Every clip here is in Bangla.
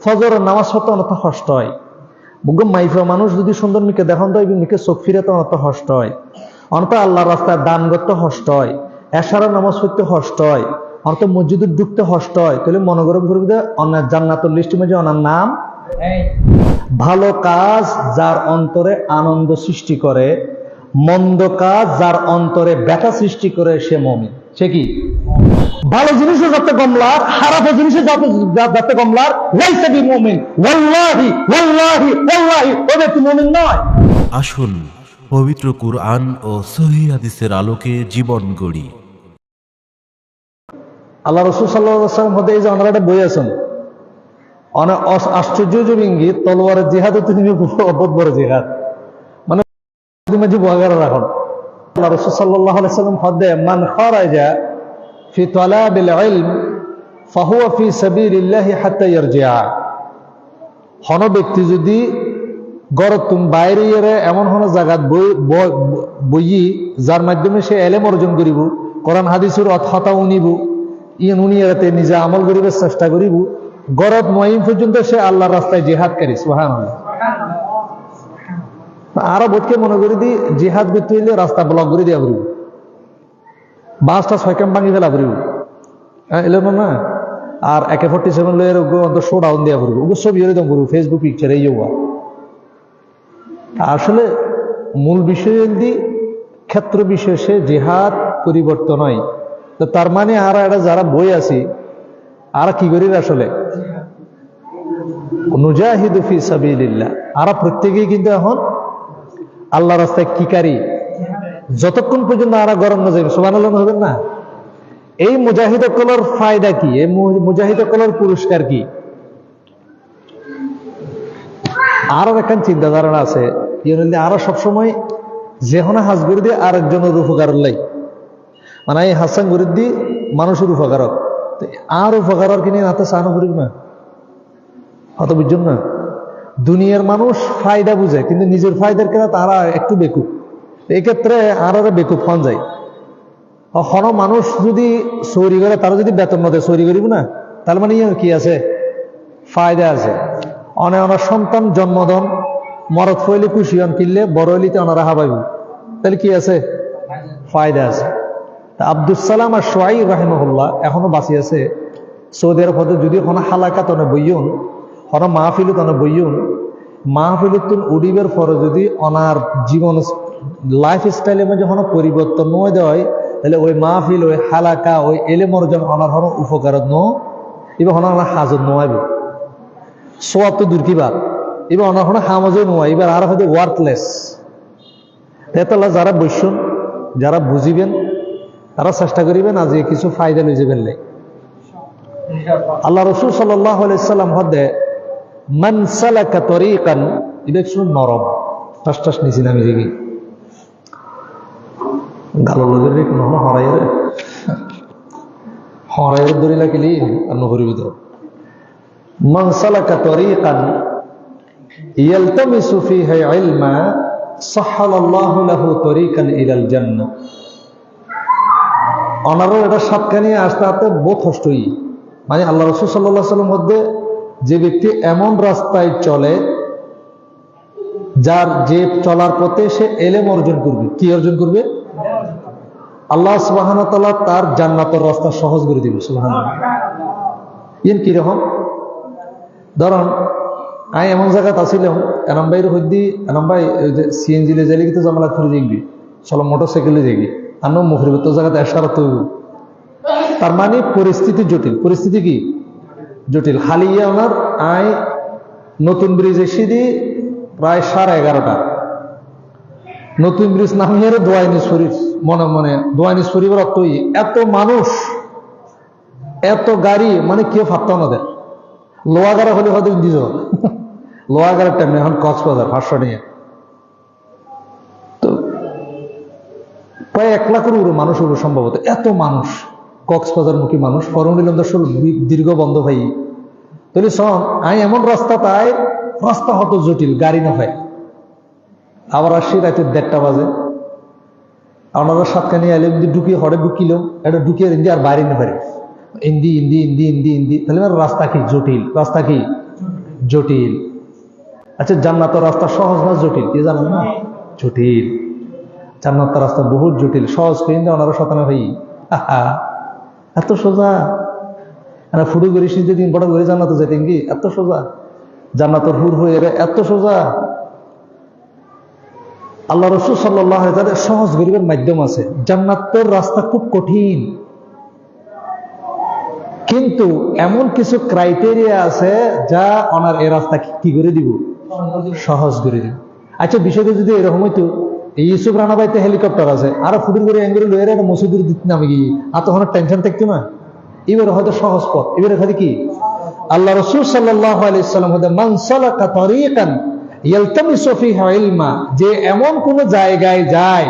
ফজরের নামাজ পড়তে অনেক কষ্ট হয়। বুগো মাইফা মানুষ যদি সুন্দর মিকে দেখান তো মিকে চোখ ফিরাতে অনেক কষ্ট হয়। অনেক আল্লাহর রাস্তায় দান করতে কষ্ট হয়, এশারের নামাজ পড়তে কষ্ট হয়, অনেক মসজিদে ঢুকতে কষ্ট হয়। তাহলে মনে করবে অনেক জান্নাতুল লিস্টের মধ্যে ওনার নাম। ভালো কাজ যার অন্তরে আনন্দ সৃষ্টি করে, মন্দ কাজ যার অন্তরে ব্যথা সৃষ্টি করে, সে মুমিন। সে কি? ভালো জিনিসও যাতে কমলার, খারাপ জিনিসও যাতে কমলার, লাইসা বিমুমিন। ওয়াল্লাহি ওয়াল্লাহি ওয়াল্লাহি ও ব্যক্তি মুমিন নয়। আসুন পবিত্র কুরআন ও সহিহ হাদিসের আলোকে জীবন গড়ি। আল্লাহ রাসূল সাল্লাল্লাহু আলাইহি ওয়াসাল্লাম হতে এই যে ওনারা একটা বই আছেন, অনেক আশ্চর্য ইঙ্গিত, তলোয়ারের জিহাদও তিনি বহুত বড় জিহাদ, মানে মাঝে বহাগারা রাখুন। আল্লাহ রাসূল সাল্লাল্লাহু আলাইহি ওয়াসাল্লাম হতে মান খারাজা ফি তালাবিল ইলম ফাহুয়া ফি সাবিলিল্লাহি হাত্তা ইয়ারজিআ। কোন ব্যক্তি যদি গরতুম বাইরে এমন কোন জায়গা বই যার মাধ্যমে সে এলেম অর্জন করিব, কোরআন হাদিসের অথতা উনিব, উনিয়াতে নিজে আমল করিবার চেষ্টা করিব, গরত মহিম পর্যন্ত সে আল্লাহর রাস্তায় জিহাদকারী। সুবহানাল্লাহ। আরো বোধকে মনে করি দি জিহাদ করতে হইলে রাস্তা ব্লক করে দিয়া করিব, 5টা 6 ক্যাম্প ভাঙি ফেলা করিব, এলো না। আর AK-47 লয়ের শো ডাউন দিয়া করিব, ওগুলো ছবি এরকম করব, ফেসবুক পিকচার এই যাওয়া। আসলে মূল বিষয় যদি ক্ষেত্র বিশেষে জিহাদ পরিবর্তন হয়, তো তার মানে আর এটা যারা বই আছি আর কি করি আসলে নুজাহিদু ফি সাবিলিল্লাহ, আর প্রত্যেকেই কিন্তু এখন আল্লাহ রাস্তায় কিকারি, যতক্ষণ পর্যন্ত আর গরম না যাবে। সুবহানাল্লাহ হবেন না? এই মুজাহিদ কলার ফায়দা কি? এই মুজাহিদ কলার পুরস্কার কি? আরো একখান চিন্তা ধারণা আছে, আরো সবসময় যেখানে হাজ করে দিয়ে আরেকজনের উপকার লাই, মানে এই হাসান করে দি মানুষের উপকারক, আর উপকার কিনে হাতে চানো করি না, হয়তো বুঝছেন না। দুনিয়ার মানুষ ফায়দা বুঝে, কিন্তু নিজের ফায়দার কেনা তারা একটু বেকুব। এই ক্ষেত্রে আর বেকুব হন যায়। কোনো মানুষ যদি চুরি করে, তারা যদি বেতন না দেয়, চুরি করিব না, তার মানে কি আছে? ফায়দা আছে। অনেক সন্তান জন্মদন মরদ হইলে খুশি হন, কিনলে বড় হইলিতে ওনারা হাবাইব, তাহলে কি আছে? ফায়দা আছে। আব্দুস সালাম আর সোয়াইব রাহিমাহুল্লাহ এখনো বাঁচি আছে সৌদি আরব হতে। যদি কোনো হালাকাত বইয়ন, কোনো মাহফিলত বইয়ন, মাহফিলত উডিবের পরে যদি ওনার জীবন লাইফ স্টাইলের মধ্যে কোনো পরিবর্তন নয় দেয়, তাহলে ওই মাহফিল, ওই হালাকা, ওই এলে মর্জন ওনার হন উপকারত ন, এবার ওনার হাজত নোয়াইব, সোয়াব তো দূর কি বাদ, এবার ওনার হন হামজও নোয়াই, এবার আর হয়তো ওয়ার্থলেস। তাহলে যারা বৈশ্যন, যারা বুঝিবেন, তারা চেষ্টা করিবেন আজ কিছু ফায়দা লই যাবেন। আল্লাহ রাসূল সাল্লাল্লাহু আলাইহি সাল্লাম হদে মান সালাকা তরিকান, এটা শুনুন নরম টাস নিছি নামি দিবি গালো লগের রে কোন হরাইয়ের দড়ি লাগিলি আর নহরিব তো। মান সালাকা তরিকান ইয়ালতামিসু ফিহি ইলমা সাহালাল্লাহু লাহু তরিকান ইলাল জান্নাহ। অনারও এটা সাতখানি আসতে আসতে বোধ হষ্টই, মানে আল্লাহ রাসূল সাল্লাল্লাহু আলাইহি ওয়াসাল্লাম মধ্যে যে ব্যক্তি এমন রাস্তায় চলে যার যে চলার পথে সে এলেম অর্জন করবে, কি অর্জন করবে? আল্লাহ সুবহানাহু ওয়া তাআলা তার জান্নাতের রাস্তা সহজ করে দিবে। সুবহানাল্লাহ। ইন কি রকম? ধরুন আমি এমন জায়গাতে আসিলাম, এনাম ভাইয়ের হদ্দি, এনাম ভাই সিএনজি লে যাইলে কিন্তু জামালা করে দেখবি, চলো মোটরসাইকেলে দেখবি, আনো মুখরিব তো জায়গাতে এসারত। তার মানে পরিস্থিতি জটিল। পরিস্থিতি কি জটিল? হালিয়া ওনার আয় নতুন ব্রিজ এসে দিই প্রায় 11:30, নতুন ব্রিজ নামিয়ে দোয়াইনি শরীর, মনে মনে দোয়াইনি শরীরের অতই এত মানুষ, এত গাড়ি, মানে কেউ ভাবতো আমাদের লোহাগাড়া হলে হয়তো দিজ লোহাগাড়ার টাইম এখন কক্সবাজার 500 নিয়ে তো প্রায় 1 লাখের উপরে মানুষ হবে সম্ভবত। এত মানুষ, কক্সবাজার মুখী মানুষ, করণীলন্দ দীর্ঘ বন্ধ ভাই। তাহলে শোন, আমি এমন রাস্তা পাই, রাস্তা হত জটিল, গাড়ি না হয়। আবার আসছি রাতে 1:30 বাজে, আপনারা সাতখানি আইলে ঢুকিয়ে হরে ঢুকিল, এটা ঢুকিয়ে আর বাইরে না পারে, ইন্দি ইন্দি ইন্দি ইন্দি ইন্দি, তাহলে রাস্তা কি জটিল, রাস্তা কি জটিল। আচ্ছা, জান্নাতের রাস্তা সহজ না জটিল? কি জানেন না? জটিল। জান্নাতের রাস্তা বহুত জটিল। সহজ কিন্তু ওনারা শতানা ভাই এত সোজা ফুটু করি শীতে দিন বড় করে জান্নাতে যেতেন কি এত সোজা? জান্নাতের হুর হয়ে এত সোজা? আল্লাহ রাসূল সাল্লাল্লাহু আলাইহি ওয়াসাল্লাম সহজ গরিবের মাধ্যম আছে। জান্নাতের রাস্তা খুব কঠিন, কিন্তু এমন কিছু ক্রাইটেরিয়া আছে যা ওনার এই রাস্তা কি করে দিব? সহজ করে দিব। আচ্ছা, বিষয়টা যদি এরকম হইতো, এই ইউসুফ রানা বাইতে হেলিকপ্টার আছে, আরো ফুটুর করে এঙ্গুরি লয়ে একটা মসজিদের দিতে নামে গিয়ে আর তখন টেনশন থাকতো না। এবারে হয়তো সহজ পথ। এবারে হয়তো কি আল্লাহ রাসূল সাল্লাল্লাহু আলাইহি ওয়াসাল্লাম হয়তো মান সালাকা তারিকান ইয়ালতামিসু ফিহা ইলমা, যে এমন কোন জায়গায় যায়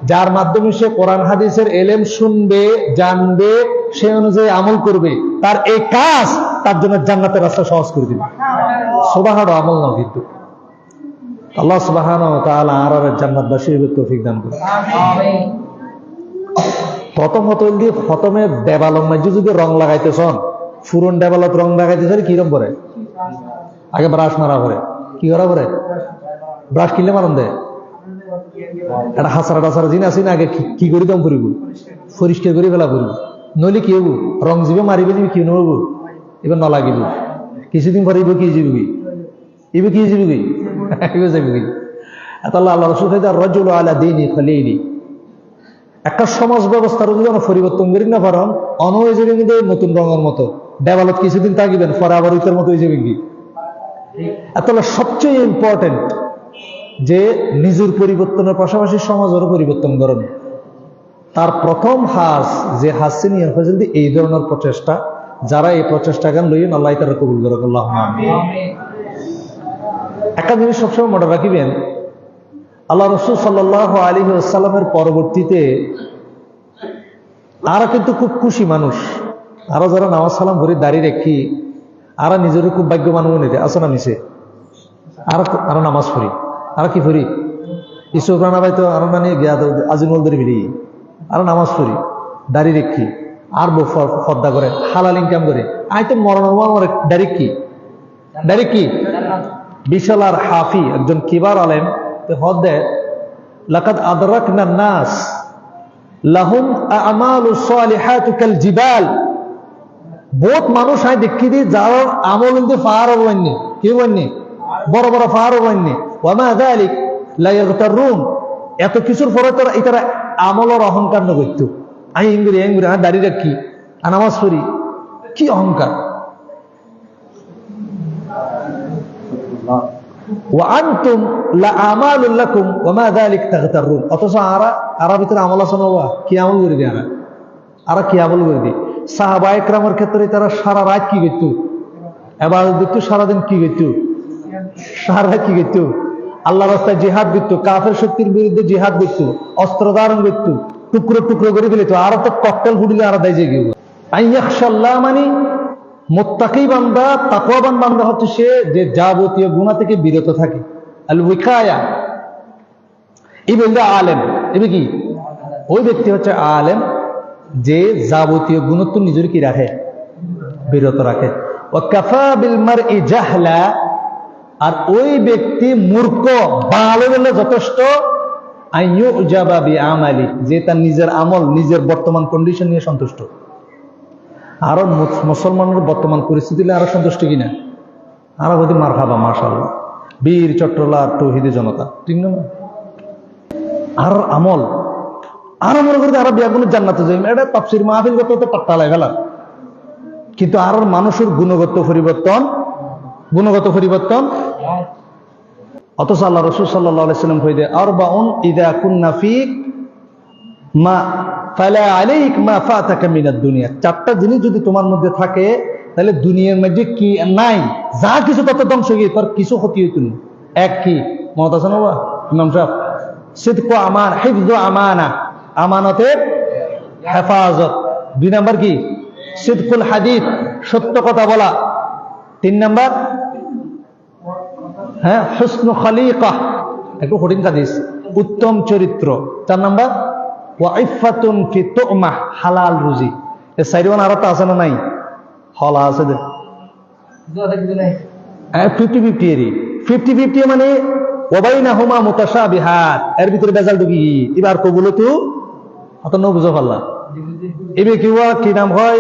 যার মাধ্যমে সে কোরআন হাদিসের ইলম শুনবে, জানবে, সে অনুযায়ী আমল করবে, তার এই কাজ তার জন্য জান্নাতের রাস্তা সহজ করে দিবে। সুবহানাল্লাহ, আমল না কিন্তু। আল্লাহ সুবহানাহু ওয়া তাআলা আর জান্নাতবাসীর তৌফিক দান করুন। আমিন। প্রথমে দেবালম মাঝে যদি রং লাগাইতেছন, ফুরন দেবালত রং লাগাইতেছ কিরম করে? আগে ব্রাশ মারা করে। কি করা করে? ব্রাশ কিনলে মারন দেয় এটা হাসারা টাসারা জিনিস আছে না, আগে কি করে দম করিব? পরিষ্কার করে ফেলা করব, নইলে কি হবো? রং যাবে, মারিবে নিবি, কি নহব? এবার ন লাগিব, কিছুদিন পরে কি যাবি কি? এবার কি যাবি কি? এবার যাবি কি? আল্লাহ রাসূল রাজুল আলা দীনি খলিলি, একটা সমাজ ব্যবস্থার যদি আমরা পরিবর্তন করি না পারেন, অনয় যাবে কিন্তু নতুন রঙের মতো। দেওয়ালত কিছুদিন থাকিবেন, পরে আবার ওইটার মতো হয়ে যাবে কি? তাহলে সবচেয়ে ইম্পর্টেন্ট যে নিজের পরিবর্তনের পাশাপাশি সমাজেরও পরিবর্তন করেন। তার প্রথম হাস যে হাসি নিয়ে যদি এই ধরনের প্রচেষ্টা, যারা এই প্রচেষ্টা গান লইয়েন, আল্লাহ তারা কবুল করে। আল্লাহুম্মা আমিন। একটা জিনিস সবসময় মনে রাখিবেন, আল্লাহ রাসূল সাল্লাল্লাহু আলাইহি ওয়াসাল্লামের পরবর্তীতে আরো কিন্তু খুব খুশি মানুষ, আরো যারা নামাজ সালাম ভরে দাঁড়িয়ে রেখি, আরো নিজেরও খুব ভাগ্যবান মনে দেয় আছে না মিশে, আরো নামাজ পড়ি, আর কি পড়ি? ইসুফ রানা ভাই তো আরো মানে আজিমুল দরি বেরিয়ে আরো নামাজ পড়ি, দাঁড়িয়ে রেখি, আর ফর্দা করে, হালাল ইনকাম করে, আই তো মরণ ডাইরেক্ট কি বিশাল আর হাফি একজন কিবার আলেম হদ দেয়, লাকাদ আদরাকনা নাস লাহুম আমালু সালিহাতু কাল জিবাল। বহুত মানুষ আই দেখি দি যার আমল কিন্তু পাহাড় হইনি, কি হইনি? বড় বড় পাহাড় হইনি। ওয়া মা যালিক লা ইয়াগতারুন, এত কিছুর পরে তারা এটারা আমলের অহংকার না করতো। আমি ইংরেজি দাঁড়িয়ে রাখি, নামাজ পড়ি, কি অহংকার! وأنتم لأعمال لكم وما ذلك تغترون। অথচ আরা ভিতরে আমল আছে না? কি আমল করে দি? আরা কি আমল করে দি? সাহাবায়ে কেরামের ক্ষেত্রে তারা সারা রাত কি করতো? ইবাদত করতো, সারাদিন কি করতো? সারা রাত কি করতো? আল্লাহর রাস্তায় জিহাদ করতো, কাফের শক্তির বিরুদ্ধে জিহাদ করতো, অস্ত্র ধারণ করতো, টুকরো টুকরো করে ফেলতো। আর তো ককটেল ফুটিলে আর দেয় যে গিয়ে আইয়াখশাল্লাহ, মানে মুত্তাকি বান্দা, তাকওয়াবান বান্দা হচ্ছে সে যে যাবতীয় গুনাহ থেকে বিরত থাকে। আল উইকায়া, এই বলতে আলেম, এবে কি ওই ব্যক্তি হচ্ছে আলেম যে যাবতীয় গুণত্ব নিজের কি রাখে? বিরত রাখে। ওয়া কাফা বিল মারই জাহলা, আর ওই ব্যক্তি মূর্খ ভালো বলে যথেষ্ট, আইয়ুজাবা বিআমালি, যে তার নিজের আমল, নিজের বর্তমান কন্ডিশন নিয়ে সন্তুষ্ট। আরো মুসলমানের বর্তমান পরিস্থিতি আরো সন্তুষ্ট কিনা? আরো বলতে মারহাবা, মাশাআল্লাহ, বীর চট্টলার তৌহিদি জনতা, ঠিক না? আর আমল আরো মনে করতে আরো বিয়াগুলো জান্নাতে যাই, এটা তাফসীর মাহফিল করতে পাত্তা লাগে ফেলা। কিন্তু আর মানুষের গুণগত পরিবর্তন অথচ আল্লাহ রাসূল সাল্লাল্লাহু আলাইহি ওয়াসাল্লাম কইতে আরবাউন ইযা কুননা ফিক মা ফালা আলাইক মা ফাতাকা মিনাদ দুনিয়া। চারটা জিনিস যদি তোমার মধ্যে থাকে, তাহলে দুনিয়ার মধ্যে কি নাই, যা কিছু তত ধ্বংস গিয়ে তার কিছু ক্ষতি হইত না। এক কি মত আছে না ইমাম সাহেব? সিদকু আমান, হিফযু আমানা, আমানতের হেফাজত। 2 নাম্বার কি? সিদকুল হাদিস, সত্য কথা বলা। 3 নাম্বার হুসনু খলিকা, একটু কঠিন হাদিস, উত্তম চরিত্র। 4 নাম্বার ওয়া ইফাতুন ফি তুমাহ, হালাল রুজি। এই চারিওয়ান আরো আছে না নাই? হলা আছে দে 50-50 এরই 50-50 মানে ওয়াবাইনাহুমা মুতাশাবিহাত, এর ভিতরে বেজাল ঢুকি এবার কবুলতু অত ন বুঝো পারলা এবে কি নাম হয়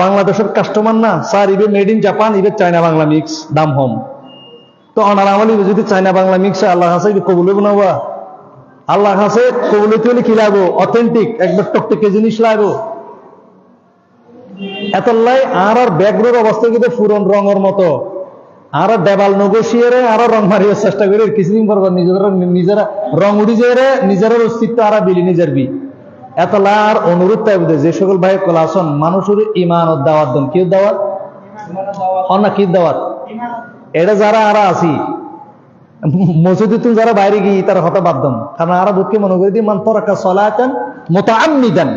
বাংলাদেশের কাস্টমার না sir, eBay made in Japan, eBay China Bangla mix দাম হম। তো অনার আমলি যদি চায়না বাংলা মিক্স আল্লাহ হাসে কবুল হইব না? আল্লাহ হাসে কবুল হইতে হলে কি লাগবো? অথেন্টিক একবার টকটকে জিনিস লাগবো। এতলাই আর ব্যাগরের অবস্থা কিন্তু পুরন রঙের মতো, আর দেবাল নগসিয়ে আর রং মারিবার চেষ্টা করে কিছুদিন পর নিজেরা রং উড়ি যে নিজের অস্তিত্ব আর বিলি নিজের বি এতলা আর অনুরোধ তাই বুঝে যে সকল ভাই কলাসন মানুষের ইমান ও দাওয়াত দেন। কি দাওয়াত? না কি দাওয়াত? এটা যারা আরা আছি মসজিদে তুমি যারা বাইরে গিয়ে তারা হতা বাদ দেন, কারণ আরা বুধকে মনে করে দিই মান তারাকা সালাতান মুতাআম্মিদান,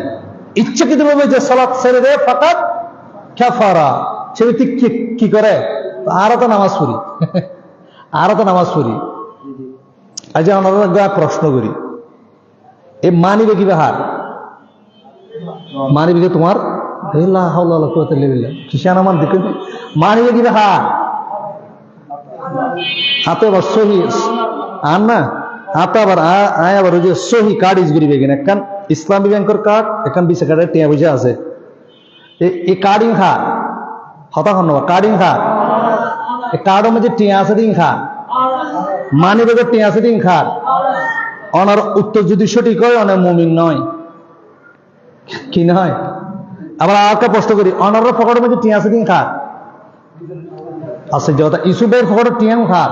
ইচ্ছাকৃতভাবে যে সালাত ছেড়ে দেয় ফাকাত কাফারা, সে ব্যক্তি কি করে? আরো তো নামাজ পড়ি আজ আমরা প্রশ্ন করি, এই মানিবে কি হার মানিবে কি তোমার খ্রিস্টান আমার দেখে মানিবে কি হার হাতে আবার সহি আর না হাতে আবার আবার ওই যে সহি কার্ড ইস করিবে কিনা একখান ইসলামী ব্যাংকের কার্ড, একখান বিশ কার্ডের টিয়া বুঝে আছে এই কার্ডিং খা হতা হন কার্ডিং খা কার্ডের মধ্যে টিয়া আছে দিন খা মানি বেগের টিয়া আছে দিন খা। অনার উত্তর যদি সঠিক হয় অনেক মুমিন নয়, কি নয়? আবার আরেকটা প্রশ্ন করি, অনার ফকটের মধ্যে টিয়া আছে দিন খা আছে যথা ইসুফের ফকটের টিয়াও খা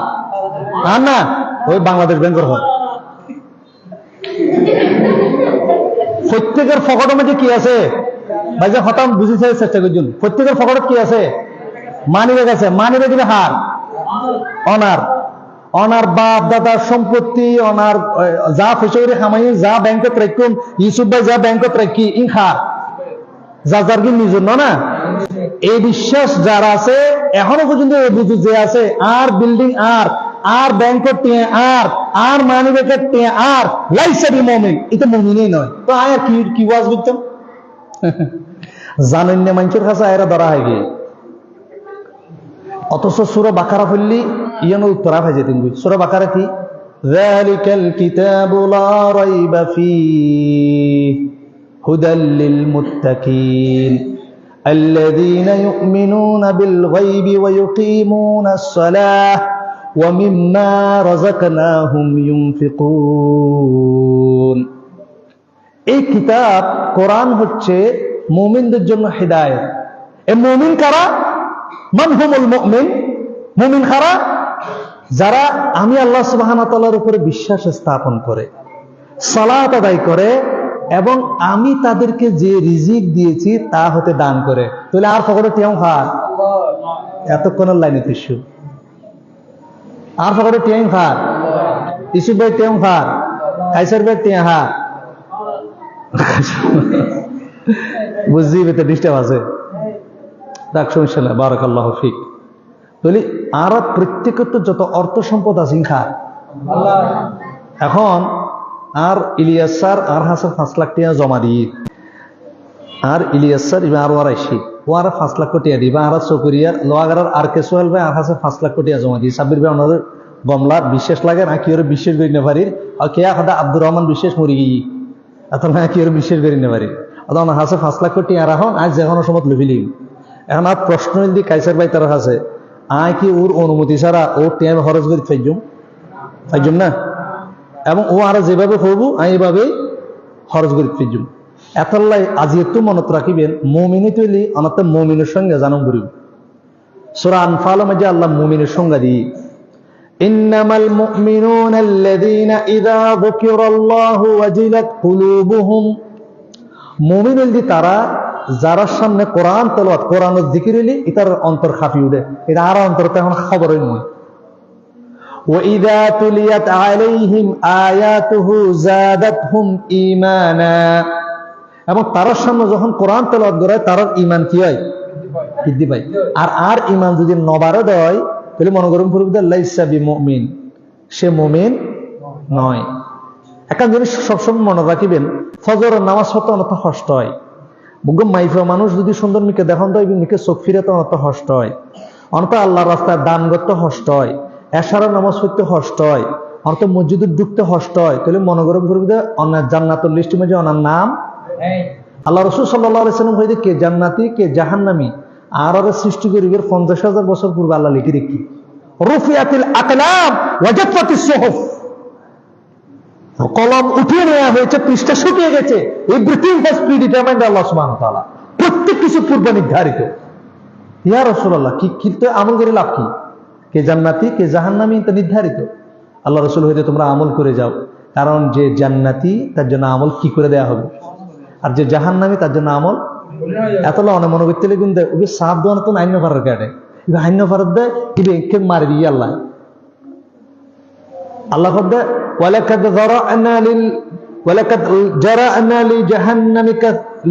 আর না ওই বাংলাদেশ ব্যাংকের হয়। প্রত্যেকের ফকটের মধ্যে কি আছে ভাই যে হতাম বুঝেছে চেষ্টা করছেন, প্রত্যেকের ফকটে কি আছে? মানি ব্যাগ আছে। মানি ব্যাগ হার অনার বাপ দাদার সম্পত্তি, অনার যা ফেসরি খামাই যা ব্যাংকত রাখুন, ইউসুফ ভাই যা ব্যাংকত রাখি ইনখার যা যার কি নিজের না। এই বিশ্বাস যার আছে এখনো পর্যন্ত বুঝু যে আছে আর বিল্ডিং আর ব্যাংকত টিয়ে আর মানি ব্যাগের টিয়ে আর লাইসাবি মুমিন, এটা মুমিনই নয়। তো আয়ার কি ওয়াজ বুঝতাম জানেন না মানুষের কাছে আয়রা ধরা হয় গিয়ে, অথচ সূরা বাকারা ফেললি ইয়ানো উত্তরা ভেজে দিন। সূরা বাকারা কি? যালিকাল কিতাবু লা রাইবা ফীহি হুদাল লিল মুত্তাকিন আল্লাযীনা ইউমিনুনা বিল গায়বি ওয়া ইউকিমুনাস সালাহ ওয়া মিম্মা রাযাকনাহুম ইউনফিকুন। এই কিতাব কোরআন হচ্ছে মুমিনদের জন্য হিদায়াত। এই মুমিন কারা? মান হুমুল মুমিন, মুমিন কারা? যারা আমি আল্লাহ সুবহানাহু ওয়া তাআলার উপরে বিশ্বাস স্থাপন করে, সালাত আদায় করে এবং আমি তাদেরকে যে রিজিক দিয়েছি তা হতে দান করে। তাহলে আর ফকরে টিয়াও খার এতক্ষণের লাইনে তিস্যু আর ফকরে টিয়াও খার ইসুফ ভাই টিয়াও খার কাইসার ভাই টিয়া হার বুঝছি বেতে ডিস্টার্ব আছে। দেখ সমস্যা নাই, বারাকাল্লাহু ফিক। তাহলে আর প্রত্যেকের তো যত অর্থ সম্পদ আছে খার। এখন আর ইলিয়াস স্যার আর হাসে 5 লাখ টাকা জমা দিয়ে আর ইলিয়াস স্যার এবার আরো আড়াইশি ও আর 5 লাখ টাকা দিবা আর চকরিয়ার লোয়াগার আর কে সোহেল ভাই আর হাসে 5 লাখ টাকা জমা দিয়ে সাব্বির ভাই ওনাদের গমলার বিশেষ লাগে না কি ওরা বিশেষ করি না পারির আর কে খাদা আব্দুর রহমান বিশেষ মরি গিয়ে এত না কি ওরা বিশেষ করি না পারি অত হাসে 5 লাখ টাকা রাখুন আজ যে কোনো সময় লুভিলি। এখন আর প্রশ্ন যদি কাইসার ভাই তার কাছে আয় কি ওর অনুমতি ছাড়া ওর টিয়াম খরচ করে ফাইজুম না, এবং ও আর যেভাবে হবু আমি এভাবেই খরচ করে ফাইজুম। এতলাই আজি একটু মনত রাখিবেন মুমিনি তৈলি অনাতে মুমিনের সঙ্গে জানুম করিব। সূরা আনফালের মধ্যে আল্লাহ মুমিনের সংজ্ঞা দিই, ইন্নামাল মুমিনুনা আল্লাযীনা ইযা যুকিরাল্লাহু ওয়াজিলাত কুলুবুহুম। মুমিন হইল তারা যারা সামনে কোরআন তেলাওয়াত কোরআনের জিকির হইলে এটার অন্তর কাঁপি উঠে, এটা আর অন্তরতে এখন খবরই নয়। ওয়াইযা তুলিয়াত আলাইহিম আয়াতুহু যাদাতহুম ঈমানা। এবং তার সামনে যখন কোরআন তেলাওয়াত করে তার ঈমান কি হয়? বৃদ্ধি পায়। আর ঈমান যদি নবারে দেয় তাহলে মনে করুন পূর্বে লাইসা বিমুমিন, সে মুমিন নয়। একটা জিনিস সবসময় মনে রাখিবেন, ফজরের নামাজ পড়তে অনেক কষ্ট হয়। বুগম মাইফা মানুষ যদি সুন্দর মিকে দেখান দেয় মিকে চোখ ফিরে তো অনেক কষ্ট হয়। অন্ত আল্লাহর রাস্তায় দান করতে হষ্ট হয়, এশারা নামাজ পড়তে হষ্ট হয়, অন্ত মসজিদে ঢুকতে হষ্ট হয়, তাহলে মনে করবে অনার জান্নাতুল লিস্টের মধ্যে অনার নাম আল্লাহ রাসূল সাল্লাল্লাহু আলাইহি ওয়াসাল্লাম হইতে কে জান্নাতি কে জাহান্নামী আর সৃষ্টি করিবের 50,000 বছর পূর্বে আল্লাহ লিখে রেখি। রুফিয়াতিল আকলাম ওয়াজাফাতিস সুহুফ, কলম উঠিয়ে নেওয়া হয়েছে, পৃষ্ঠা শুকিয়ে গেছে। এভরিথিং হ্যাজ প্রিডিটারমাইন্ড আল্লাহ সুবহানাহু ওয়া তাআলা, প্রত্যেক কিছু পূর্ব নির্ধারিত। ইয়া রাসূলুল্লাহ, কি কিন্তু আমল করে লাভ কি? কে জান্নাতি কে জাহান্নামী তা নির্ধারিত। আল্লাহ রাসূল হইতে তোমরা আমল করে যাও, কারণ যে জান্নাতি তার জন্য আমল কি করে দেয়া হবে, আর যে জাহান্নামী তার জন্য আমল এতলা অনেক মনে করতে কিন্তু ওই সাপ দোয়ানো তো আইন ফারার কাটে, এবার আইন ফারার দেয় একে মারি দিয়ে আল্লাহ আল্লাহ শব্দে ওয়ালাকাদ যারা'না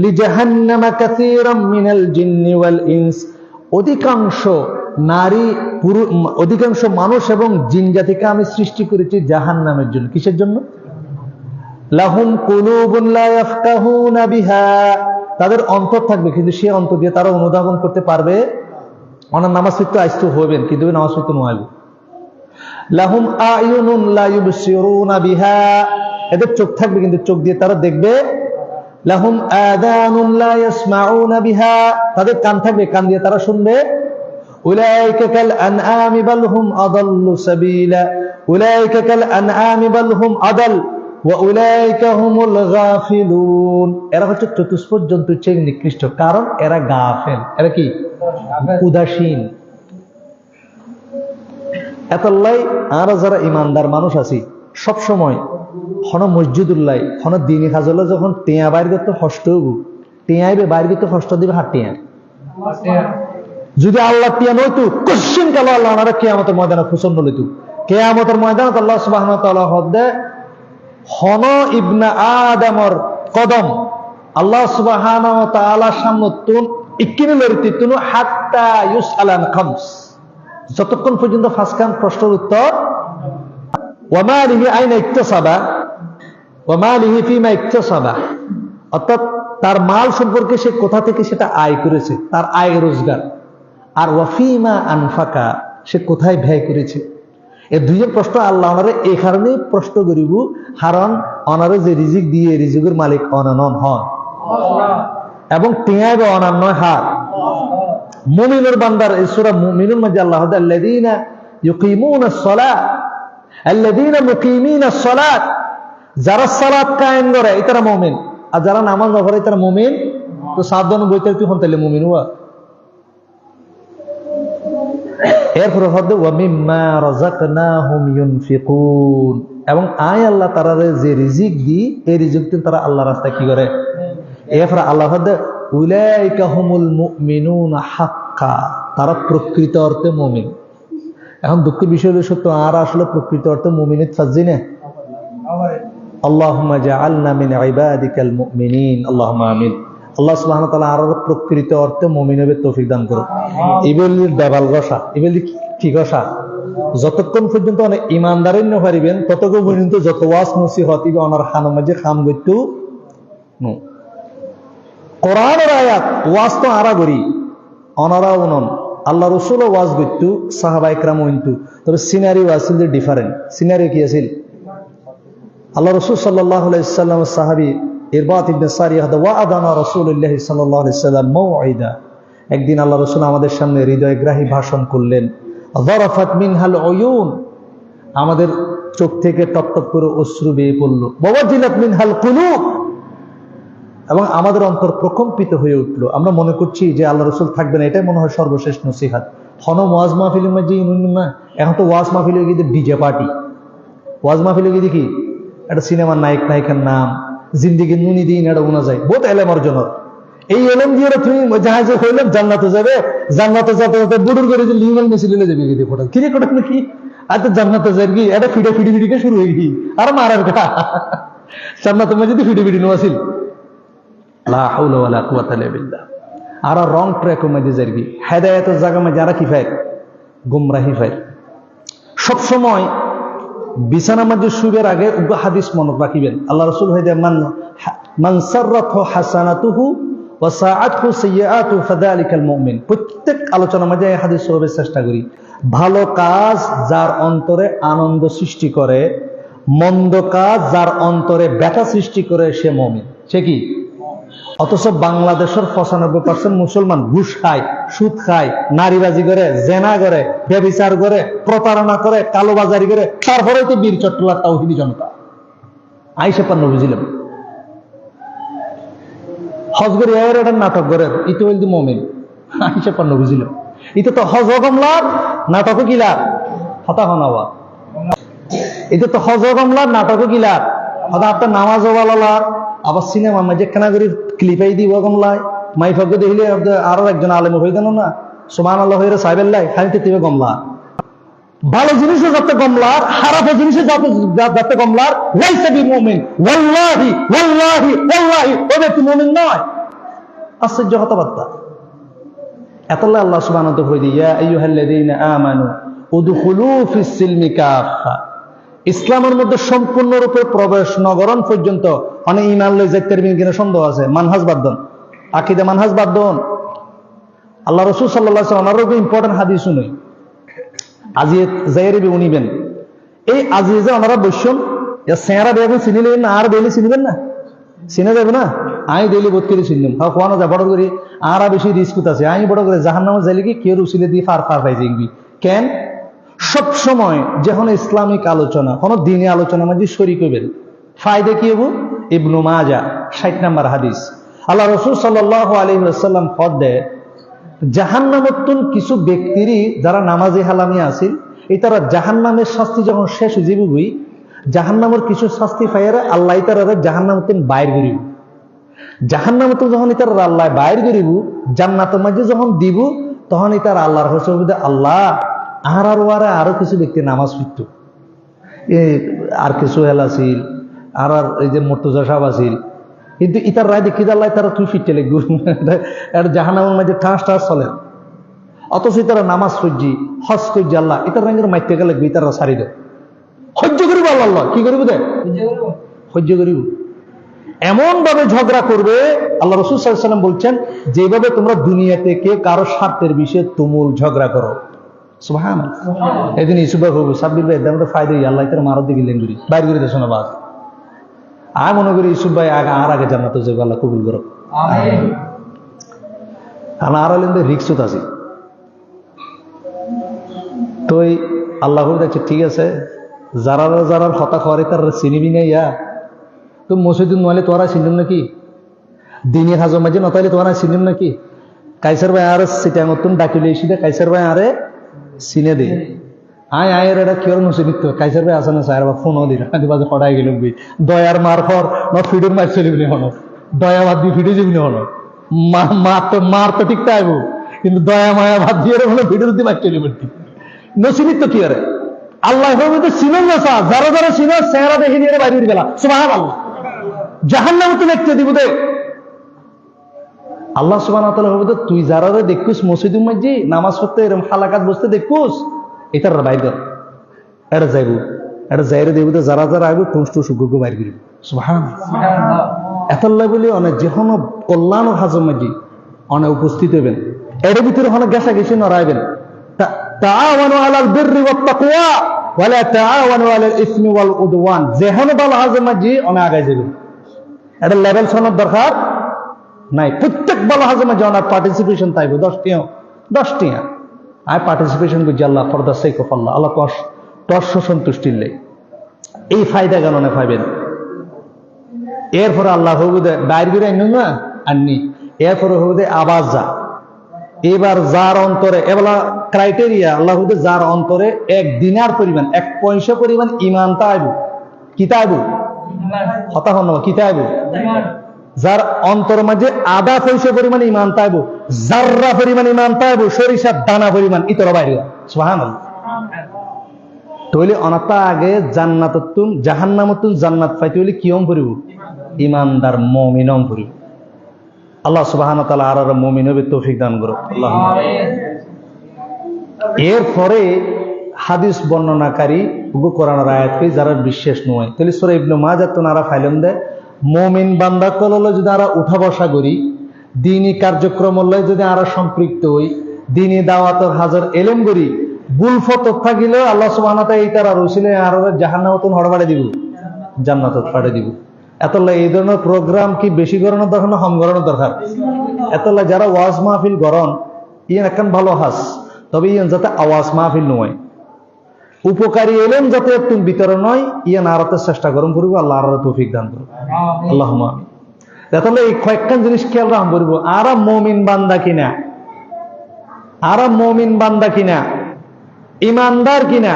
লিজাহান্নামা কাসীরাম মিনাল জিন্নি ওয়াল ইনস, অধিকাংশ মানুষ এবং জিন জাতিকে আমি সৃষ্টি করেছি জাহান্নামের জন্য। কিসের জন্য? লাহুম কুলুবুন লা ইয়াফকাহুনা বিহা, তাদের অন্তর থাকবে কিন্তু সে অন্তর দিয়ে তারা অনুধাবন করতে পারবে। ওনার নামাজ পড়তে আসতে হবেন কিন্তু নামাজ পড়তে নয়। লাহুম আয়ুনুন লা ইউবসিরুনা বিহা, এদের চোখ থাকবে কিন্তু চোখ দিয়ে তারা দেখবে। লাহুম আযানুন লা ইয়াসমাউনা বিহা, তাদের কান থাকবে কান দিয়ে তারা শুনবে। উলাইকা কাল আনআমি বাল হুম আদাল্লু সাবিলা, উলাইকা কাল আনআমি বাল হুম আদাল ওয়া উলাইকা হুমুল গাফিলুন, এরা হচ্ছে চতুষ্পদ জন্তুর চেয়ে নিকৃষ্ট, কারণ এরা গাফেল। এরা কি? উদাসীন। এতলাই আর যারা ইমানদার মানুষ আছি সব সময় হন মসজিদুল্লাহ হন দিনী কাজলে যখন টেয়া বাইর করতে হষ্ট হইব, টেয়াইবে বাইর করতে হষ্ট দিবে হাত টেয়া। যদি আল্লাহ টিয়া নইতো কোশ্চিন কালো আল্লাহ ওনারা কিয়ামতের ময়দানে খুশন লইতো। কিয়ামতের ময়দানে আল্লাহ সুবহানাহু ওয়া তাআলা হদে হন ইবনে আদমর কদম আল্লাহ সুবহানাহু ওয়া তাআলার সামনে তুন ইকিনে লরিতে তুন হাত্তা ইউসআলান খামস, যতক্ষণ পর্যন্ত ফাসকান প্রশ্নের উত্তর ওয়া মালিহি আইনা ইকতাসাবা ওয়া মালিহি ফিমা ইকতাসাবা, অর্থাৎ তার মাল সম্পর্কে সে কোথা থেকে সেটা আয় করেছে, তার আয় রোজগার, আর ওয়াফিমা আনফাকা সে কোথায় ব্যয় করেছে। এই দুইজন প্রশ্ন আল্লাহ ওনারে এই কারণে প্রশ্ন করিব কারণ ওনারে যে রিজিক দিয়ে রিজিকের মালিক অনানন হন এবং টিয়ায় বা অনান্য হার। মুমিনুর বান্দার এই সূরা মুমিনুর মধ্যে আল্লাহ আল্লাযীনা ইউকিমুনাস সালাত, আল্লাযীনা মুকিমিনাস সালাত, যারা সালাত কায়েম করে এরা মুমিন, আর যারা নামাজ না পড়ে এরা মুমিন। তো সাবধান বইতে তুই হন তাইলে মুমিন হওয়া। এরপরে হচ্ছে ওয়া মিম্মা রাযাকনাহুম ইউনফিকুন, এবং আয় আল্লাহ তারা যে রিজিক দি এই রিজিক দিয়ে তারা আল্লাহর রাস্তায় কি করে। এরপরে আল্লাহ হচ্ছে উলাইকা হুমুল মুমিনুনা হাক্কা, তারা প্রকৃত অর্থে মুমিন। এখন দুঃখের বিষয় হলো সত্য আর আসলে প্রকৃত অর্থে মুমিনের ফাজি না। আল্লাহুম্মা জাআলনা মিন ইবাদিকাল মুমিনিন, আল্লাহুম্মা আমিন। আল্লাহ সুবহানাহু ওয়া তাআলা আর প্রকৃত অর্থে মুমিন হবে তৌফিক দান করুন। ইবলির দেবাল গসা, ইবলি কি গসা, যতক্ষণ পর্যন্ত অনেক ইমানদারের না পারিবেন ততক্ষণ পর্যন্ত যত ওয়াজ নসিহত ইবে ওনার খান মাঝে খাম গইতু নো কোরআনের আয়াত ওয়াজ তো আরা করি অনারা উনন আল্লাহ রাসূলও ওয়াজ গইতু সাহাবা ইকরাম হইতু, তবে সিনারি ওয়াসিল ডিফারেন্ট। সিনারি কি আছিল? আল্লাহ রাসূল সাল্লাল্লাহু আলাইহি ওয়াসাল্লাম সাহাবী ইরবাত ইবনে সারিয়াহ ওয়া'আদানা রাসূলুল্লাহ সাল্লাল্লাহু আলাইহি ওয়াসাল্লাম মাউঈদা, একদিন আল্লাহ রাসূল আমাদের সামনে হৃদয়গ্রাহী ভাষণ করলেন। যারাফাত মিনহাল উয়ুন, আমাদের চোখ থেকে টপটপ করে অশ্রু বেয়ে পড়ল। ওয়াজিলাত মিনহাল কুলুব, এবং আমাদের অন্তর প্রকম্পিত হয়ে উঠলো। আমরা মনে করছি যে আল্লাহ রাসূল থাকবেন, এটাই মনে হয় সর্বশেষ নসিহত। হন ওয়াজ মাহফিলের মধ্যে না, এখন তো ওয়াজ মাহফিলে গিয়ে ডিজে পার্টি, ওয়াজ মাহফিলে গিয়ে দেখি একটা সিনেমার নায়ক নায়িকার নাম জিন্দিগি নুনি দিন এটা উনা যায় বহুত এলেম অর্জন। এই এলেম দিয়ে তুমি জাহাজে হইলাম জান্নাতে যাবে, জান্নাতে যাতে যাতে বুড়ুর করে যে লিঙ্গল মেসি লিলে যাবে গিয়ে ফটো কিরে কোটা নাকি আর তো জান্নাতে যাই কি এটা ফিডে ফিডি ফিডিকে শুরু হয়ে গিয়ে আর মারার কথা জান্নাতের মধ্যে যদি ফিডে ফিডি নোয়াছিল লা হাওলা ওয়ালা কুওয়াতা ইল্লা বিল্লাহ। আর রং ট্র্যাকের মধ্যে যাই কি হেদায়েতের জায়গা মধ্যে যারা কি পায় গুমরাহি পায়। সবসময় বিছানার মধ্যে শুবের আগে হাদিস মনে রাখিবেন। আল্লাহ রাসূল হইতে মান সাররাতহু হাসানাতুহু ওয়াসাআতহু সাইয়্যাতু ফাযালিকাল মুমিন। প্রত্যেক আলোচনার মাঝে এই হাদিস সহবের চেষ্টা করি। ভালো কাজ যার অন্তরে আনন্দ সৃষ্টি করে, মন্দ কাজ যার অন্তরে ব্যথা সৃষ্টি করে, সে মুমিন। সে কি? অথচ বাংলাদেশের 95% মুসলমান ঘুষ খায়, সুদ খায়, নারীবাজি করে, জেনা করে, ব্যভিচার করে, প্রতারণা করে, কালোবাজারি করে, তারপরে তো বীর চট্টলার তাওহীদি জনতা আইসা পান্ন বুঝিলাম হজ করে এটা নাটক করে ইতো হইল মুমিন আইসা পান্ন বুঝিলাম ইতো তো হজ গমলার নাটক কিলার হতা হনাওয়া এটা তো হজ গমলার নাটক কিলার হতা আপনার নামাজ ওয়ালার আবার সিনেমা মাঝে কেনা করে ক্লিপাই দিব গমলায় মাইফাগ্য দেখলে আরো একজন আলেম হয়ে গেল না সুবহানাল্লাহ হইরে সাহেবেল্লাই খাইতে তিবে গমলা ভালো জিনিসও যাতে গমলার খারাপ জিনিসে যাতে গমলার লাইসা বিমুমিন ওয়াল্লাহি ওয়াল্লাহি ওয়াল্লাহি ও ব্যক্তি মুমিন নয়। আশ্চর্য কথাবার্তা। এতলা আল্লাহ সুবহানাহু ওয়া তাআলা কই দিয়া আইয়ুহাল্লাযীনা আমানু উদখুলু ফিস সিলমি কাফা, ইসলামের মধ্যে সম্পূর্ণরূপে প্রবেশ নগরণ পর্যন্ত অনেক ঈমান লই যাইতে পারবেন কিনা সন্দেহ আছে। মানহাজ বাদন, আকীদা মানহাজ বাদন। আল্লাহ রাসূল সাল্লাল্লাহু আলাইহি ওয়াসাল্লাম আরো ইম্পর্টেন্ট হাদিস শুনুই আজিয়ে যাইরে উনিবেন। এই আজিয়ে যে ওনারা বসছেন সেরা বেগুন চিনিলেন না আর বেলি চিনিবেন না, চিনে যাবে না। আমি ডেলি বোধ করে চিনলাম হ্যাঁ কোয়ানো যায় বড় করি আর বেশি রিস্ক আছে। আমি বড় করে জাহান্নামে যাইলে কি কেউ উচিলে দিয়ে ফার পাই যাইবি কেন? সব সময় যখন ইসলামিক আলোচনা কোনো দিনী আলোচনা মাঝে শরীক হইবেন ফায়দা কি হবো? ইবনু মাজা 60 নম্বর হাদিস। আল্লাহ রাসূল সাল্লাল্লাহু আলাইহি ওয়াসাল্লাম ফদ দেয় জাহান্নামতুন কিছু ব্যক্তিরই যারা নামাজি হালামি আছিল এই তারা জাহান্নামের শাস্তি যখন শেষ হয়ে যাবে বই জাহান্নামের কিছু শাস্তি পাইয়ারা আল্লাহ তারা জাহান্নামতুন বাইর করিব। জাহান্নামতুন যখন তারা আল্লাহ বাইর করিব জান্নাতের মাঝে যখন দিব তখন তারা আল্লাহর হসবিদে আল্লাহ আর ওয়ারা আরো কিছু ব্যক্তি নামাজ পড়ত আর কিছু হেল আছিল আর এই যে মুর্তজা সাহেব আছিল কিন্তু ইতার রায় দেখি আল্লাহ তারা তুই ফিরতে লাগবে জাহান্নামের মাঝে ঠাস ঠাস চলে। অথচ তারা নামাজ পড়ছি হজ করছি আল্লাহ ইতার রঙের মাইতে গেলে ইতারা সারি দেয় সহ্য করিব। আল্লাহ কি করিব দে সহ্য করিব। এমন ভাবে ঝগড়া করবে আল্লাহ রাসূল সাল্লাল্লাহু আলাইহি ওয়াসাল্লাম বলছেন যেভাবে তোমরা দুনিয়াতে কেউ কারো স্বার্থের বিষয়ে তুমুল ঝগড়া করো। সুবহানাল্লাহ। এদিন ইসুফ ভাই হবো সাব্বির ভাই এদের ফায়দা আল্লাহ তারা মারত দিকে লেঙ্গুরি বাইর করে দেশো না বাদ। আমি মনে করি ইসুফ ভাই আর আগে জান্নাতে যাবে আল্লাহ কবুল করো। আর হলেন রিক্সত আছে তো আল্লাহ দেখছে ঠিক আছে যারা যারা হতা খাওয়ারে তার চিনিবি না ইয়া তো মসজিদ নইলে তোরা চিনলাম নাকি দিনী হাজর মাঝে নতাইলে তোরা চিনলাম নাকি কাইসার ভাই আর সিটাং নতুন ডাকিলে এসে কাইসার ভাই আরে চিনে দে আয় আয়ের এটা কি নসে নিত কাইসার ভাই আসে না স্যার বা ফোনও দিল বাজে হঠাই গেল দয়ার মার ফর ন ফিডের মার চলিবি হন দয়া বাদ দিয়ে ফিডে যাবি হন মার তো ঠিক তাইব কিন্তু দয়া মায়া বাদ দিয়ে হলো ফিডের দিয়ে মার চলিবি নসিবিত তো কি আরে আল্লাহ চিনেন না যারা যারা চিনে চেহারা দেখে নিয়ে বাইরে গেলা সুবহানাল্লাহ জাহান্নাম তুমি একটা দিব দে আল্লাহ সুবহানাহু ওয়া তাআলা হবে তুই যারা দেখকুস মসজিদের মধ্যে নামাজ পড়তে এরকম হালাকাত বসতে দেখকুস এটার বাইরে এটা যাইব এটা যাইরে দেব যারা যারা আইব টুস সুগু বাইর করিব সুবহানাল্লাহ। এতল্লাই বলি অনেক যেহন কল্যাণ হাজর মধ্যে অনেক উপস্থিত হইবেন এর ভিতরে অনেক গেছা গেছে নড়াইবেন তাআওয়ানু আলাল বিররি ওয়াত তাকওয়া ওয়ালা তাআওয়ানু আলাল ইসমি ওয়াল উদওয়ান যেহন ভালো হাজর মধ্যে অনেক আগায় যাবেন। এটা লেভেল শোনার দরকার নাই। প্রত্যেক ভালো হাজর মধ্যে অনেক পার্টিসিপেশন তাইব 10 টিয়া আই পার্টিসিপেশন করছি আল্লাহ ফর দ্য সেক অফ আল্লাহ আল্লাহ তর্ষ সন্তুষ্টির লেগে এই ফায়দা কেন না পাইবেন। এরপরে আল্লাহ হবুদে বাইর করে আইন না আননি এরপরে হবুদে আবাস যা এবার যার অন্তরে এবেলা ক্রাইটেরিয়া আল্লাহ হবুদে যার অন্তরে 1 দিনার পরিমাণ 1 পয়সা পরিমাণ ইমানটা আইব কিতা আইব হতা হন কিতা আইব যার অন্তর মাঝে আধা পয়সা পরিমাণ ইমান তাইব জাররা পরিমাণ ইমান তাইব সরিষার দানা পরিমাণ ইতর বাইরে সুবহানাল্লাহ। তাহলে অনাতা আগে জান্নাতুন জাহান্নামতুন জান্নাত পাইতে হলে কিয়ম করিব ইমানদার মুমিনম করিব। আল্লাহ সুবহানাহু ওয়া তাআলা আর মুমিন হবে তৌফিক দান করুক আল্লাহুম্মা আমিন। এরপরে হাদিস বর্ণনাকারী কোরআনের আয়াতকে যারা বিশ্বাস নয় তাহলে সূরা ইবনে মাজাহ তো নারা ফাইলেন দেয় মুমিন বান্দা কললে যদি আমরা উঠা বসা করি দিনী কার্যক্রম লয় যদি আরো সম্পৃক্ত হই, দিনী দাওয়াতর হাজার এলেম করি, বুলফত থাকিলে আল্লাহ সুবহানাহু ওয়া তাআলা এইটার আর উসিলে আর জাহান্নামতন হড়বাড়ে দিব, জান্নাতত ফাড়ে দিব। এতলা এই ধরনের প্রোগ্রাম কি বেশি করানোর দরকার না কম করানোর দরকার? এতলা যারা ওয়াজ মাহফিল গরন ইয়ান একখান ভালো হাস, তবে ইয়ান যাতে আওয়াজ মাহফিল নয়, উপকারী এলেম যাতে তুমি ভিতরে নয়, ইয়ান আরতে চেষ্টা করুন করব। আল্লাহ আর তৌফিক দান করুন, আল্লাহুম্মা আমিন। তাহলে এই কয়েকখান জিনিস খেয়াল রাখুন করব। আর মুমিন বান্দা কিনা, আর মুমিন বান্দা কিনা, ইমানদার কিনা,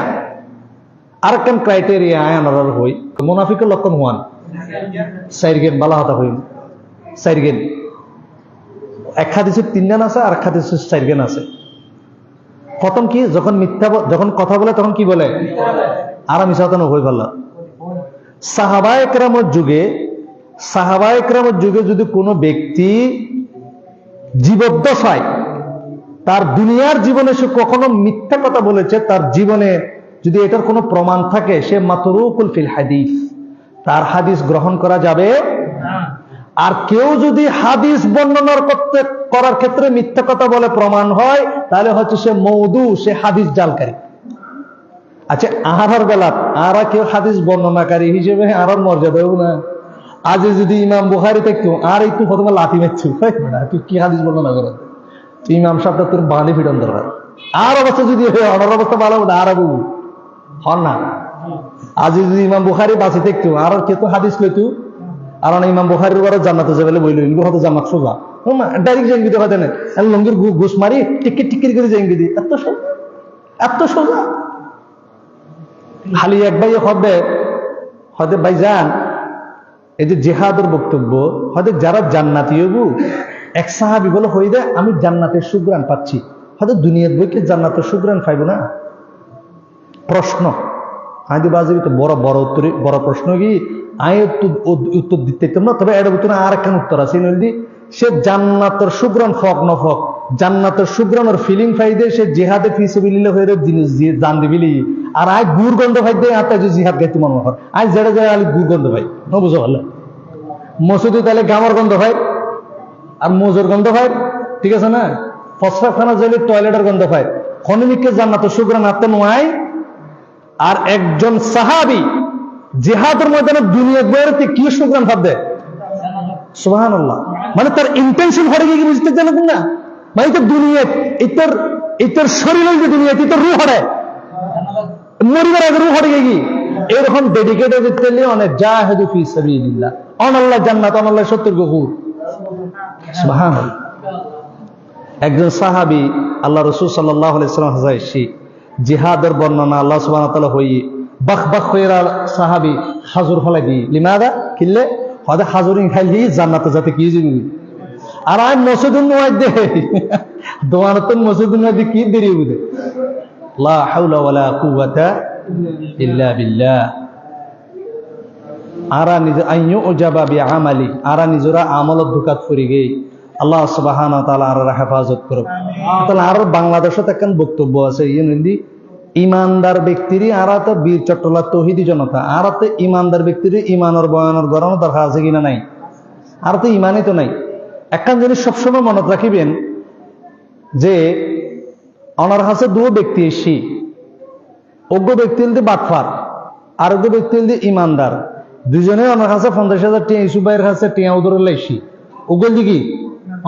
আর একখান ক্রাইটেরিয়া আনার হই। মুনাফিকের লক্ষণ হওয়ান সাইরগেন বালা হতা হইন, সাইরগেন এক হাদিসে 3 গান আছে, আর এক হাদিসে 4 গান আছে। প্রথম কি, যখন মিথ্যা যখন কথা বলে তখন কি বলে? আর মিশাতন হই ভাল্লা। সাহাবায়ে কেরামের যুগে যদি কোনো ব্যক্তি জীবদ্দশায় তার দুনিয়ার জীবনে সে কখনো মিথ্যা কথা বলেছে, তার জীবনে যদি এটার কোনো প্রমাণ থাকে, সে মাতরুকুল ফিল হাদিস, তার হাদিস গ্রহণ করা যাবে। আর কেউ যদি হাদিস বর্ণনা করার ক্ষেত্রে মিথ্যা কথা বলে প্রমাণ হয়, তাহলে হচ্ছে সে মওদু, সে হাদিস জালকারী। আচ্ছা, আহার বেলা আরা কেউ হাদিস বর্ণনাকারী হিসেবে আরার মর্যাদা হোক না। আজ যদি ইমাম বুখারী থাকতো, আর একটু প্রথমে লাথি মারছো, তুই কি হাদিস বর্ণনা করো, তুই ইমাম সাহেবটা তোর বাঙালি ফিরন দরকার। আর অবস্থা যদি অনার অবস্থা ভালো হতো, আর আবু হন না। আজ যদি ইমাম বুখারী বাঁচি থাকতো, আর কে তো হাদিস লইতো, আর ইমাম বুখারীর বড় জান্নাতে যাবে বইল, হয়তো জান্নাত সোজা ডাইরেক্ট জেঙ্গি দেখা দেন, লঙ্গির ঘুষ মারি টিকিট টিকিট করে জেঙ্গি দিই, এত সোজা, এত সোজা। খালি এক ভাই হয়তো ভাই যান, এই যে জেহাদের বক্তব্য, হয়তো যারা জান্নাতি হবু, এক সাহাবী বলে হয়ে দেয় আমি জান্নাতের সুগ্রাণ পাচ্ছি, হয়তো দুনিয়ার বইকে জান্নাতের সুগ্রাণ পাইব না। প্রশ্ন আদি বাজাবি তো বড় বড় উত্তর, বড় প্রশ্ন কি আমি উত্তর দিতে না, তবে এর ভিতরে আর একখান উত্তর আছে, নইলে সে জান্নাতের সুগ্রাণ ফক নফক, জান্নাতের সুগ্রাণের ফিলিং ফাইদে সে জিহাদে ফি সাবিলিল্লাহ হয়ে জিনিস জান দিবিলি, আর আয় গুড় গন্ধ ভাই দেয় আর তাই জিহাদ গাইতে মনে হয়, আজ যেটা যায় আলি গুড় গন্ধ ভাই ন বুঝো ভালো, মসজিদে তাহলে গামার গন্ধ ভাই আর মোজোর গন্ধ ভাই, ঠিক আছে না? ফসফাখানা যাইলে টয়লেটের গন্ধ ভাই, খনিমিককে জান্নাতের সুগ্রাণ আত্মা নয়। আর একজন সাহাবী জিহাদের ময়দানে দুনিয়া বেরোতে কি সুগ্রাণ ভাববে, সুবহানাল্লাহ। মানে তার ইন্টেনশন হরে গিয়ে বুঝতে জানেন না, মানে তো দুনিয়া ইতর শরীর হইবে, দুনিয়া ইতর রূহ হরে, মরিবার আগে রূহ হরে গিয়ে এরকম ডেডিকেটেড দিতে অনেক জাহিদু ফি সাবিলিল্লাহ, অনাল্লাহ জান্নাত, অনাল্লাহ 70 গফুর, সুবহানাল্লাহ। একজন সাহাবী আল্লাহ রাসূল সাল্লাল্লাহু আলাইহি ওয়াসাল্লাম হাজাইছি জিহাদের বর্ণনা আল্লাহ সুবহানাহু ওয়া তাআলা হই বাখ বাখ কইরা সাহাবী হাজুর ফলাই দি লিমাদা কিল্লে হদে হাজুরিন খাইলি জান্নাতে যাতে কি যাবি। আর আই মসজিদুন নওয়াইদে দোয়ানতুন মসজিদুন নওয়াইদে কি দেরি বুদে, লা হাওলা ওয়ালা কুওয়াতা ইল্লা বিল্লাহ। আরা নিজ আইয়ু উজাবা বিআমালি, আরা নিজরা আমলত দুকাত ফরি গই, আল্লাহ সুবহানাহু ওয়া তাআলা আর হেফাজত করুক। তাহলে আর বাংলাদেশত একখান বক্তব্য আছে, ইয়েনদি ইমানদার ব্যক্তিরই আরাতে বীর চট্টলা তৌহিদি জনতা, আরাতে ইমানদার ব্যক্তিরই ইমানের বয়ানের গরম দরকার আছে কিনা নাই, আর তো ইমানই তো নাই। একখান জিনিস সবসময় মনে রাখিবেন যে অনার কাছে দু ব্যক্তি এসি, অজ্ঞ ব্যক্তি হলতে বাটফার, আর অজ্ঞ ব্যক্তি হলতে ইমানদার, দুজনে ওনার কাছে 50,000 টিয়া ইসু ভাইয়ের কাছে টিয়া উদরে লাইছি, ওগুল দিকে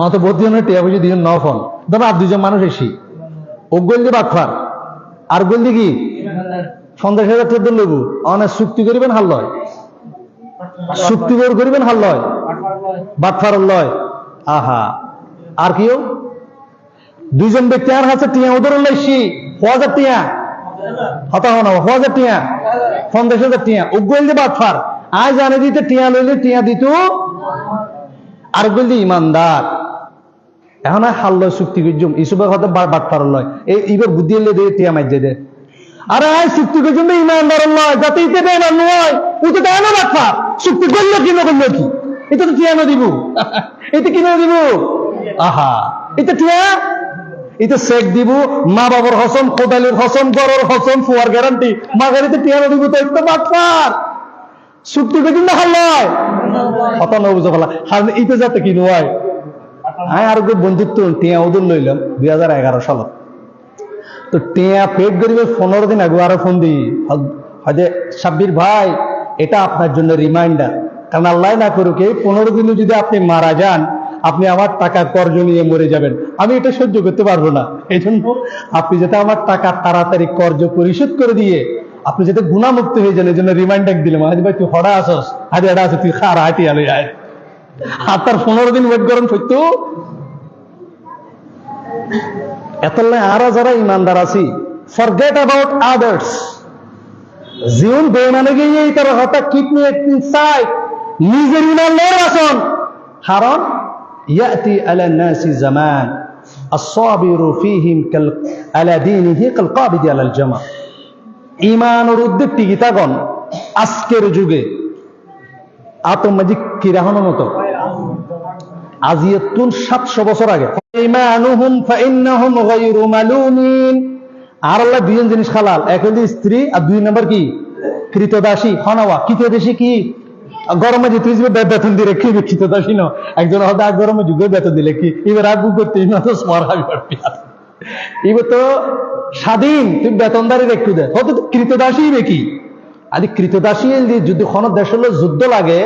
অত ভর্তি হলে টিয়া বুঝি দুজন ন ফোন ধরো, আর দুজন মানুষ এসি, ওগুল দিয়ে বাটফার আর গোল দিকে 50,000 টিয়া লবু অনেক চুক্তি করিবেন হাল লয়, চুক্তি করিবেন হাল লয়, বাটফার লয়। আহা, আর কেউ দুইজন ব্যক্তি আর কাছে টিয়া উদরে লাইছি 1000 টিয়া, হতা হন 1000 টিয়া 50,000 টিয়া, উগুল দিয়ে বাটফার আজ জানে দিতে টিয়া লইলে টিয়া দিত, আর উগুল দিয়ে ইমানদার। এখন হাল লয় চুক্তি করছুম ইসুবের হতে বাটফার লয়, এই ইবার বুদ্ধি এলে দিয়ে টিয়া মাইজে দে, আরে আয় চুক্তি করছুম ইমানদার লয়, যাতে ইতে দেয় না নয়, উঠে দেয় না বাটফার, চুক্তি করলো কি না করলো কি, এটা তো টিয়া না দিব, এটা কি না দিব, আহা এটা টিয়া, এটা চেক দিব, মা বাবার হসম, কোদালির হসম, গরর হসম, ফুয়ার গ্যারান্টি, মা গাড়িতে টিয়া না দিব, তো একটা বাটফার চুক্তি করছুম না হাল লয়, হতা নয় বুঝে ফেলা হার ইতে যাতে কি নয়, আমি আর বন্ধুত্ব টিয়া ওদের লইলাম 2011 সালত। তো টিয়া পেট গরিবের 15 দিন আগে আরো ফোন দিই, হজে সাব্বির ভাই এটা আপনার জন্য রিমাইন্ডার, কারণ আল্লাহ না করুক এই 15 দিনে যদি আপনি মারা যান আপনি আমার টাকা কর্জ নিয়ে মরে যাবেন, আমি এটা সহ্য করতে পারবো না। এই জন্য আপনি যাতে আমার টাকা তাড়াতাড়ি কর্জ পরিশোধ করে দিয়ে আপনি যাতে গুণামুক্ত হয়ে যান, এই জন্য রিমাইন্ডার দিলাম। হাজি ভাই তুই হড়া আসস, হাজি এটা আছে তুই খার হাঁটি আলো আয়, আর তার 15 দিন ওয়েট করেন সত্য। এত আরো যারা ইমানদার আছি, ফরগেট অ্যাবাউট আদার্স, জীবন বেমানে গিয়ে তার হঠাৎ কিডনি ইনসাইড নিজের ইমান লয়ের আসন। কারণ ইয়াতি আলা নাসি জামান الصابر فيهم على دينه كالقابض على الجمر। ইমানের উদ্যোগ টিকিতাগণ আজকের যুগে আতমাজি কিরাহনের মতো আজিয়াতুন 700 বছর আগে ইমানুহুম ফাইন্নাহুম গায়রু মালুমিন। আর আল্লাহ দুই জিনিস হালাল, এক হলো স্ত্রী আর 2 নাম্বার কি কৃতদাসী খানাওয়া। কৃতদাসী কি গরমে যে তুই বেতন দিলে কি কৃতদাসী ন, একজন হয়তো আর গরমে যুগে বেতন দিলে কি এবার আগু করতে না তো স্মার এবার তো স্বাধীন তুই বেতনদারি একটু দেয়, হয়তো কৃতদাসী কি আদি কৃতদাসী যদি কোনো দেশের যুদ্ধ লাগে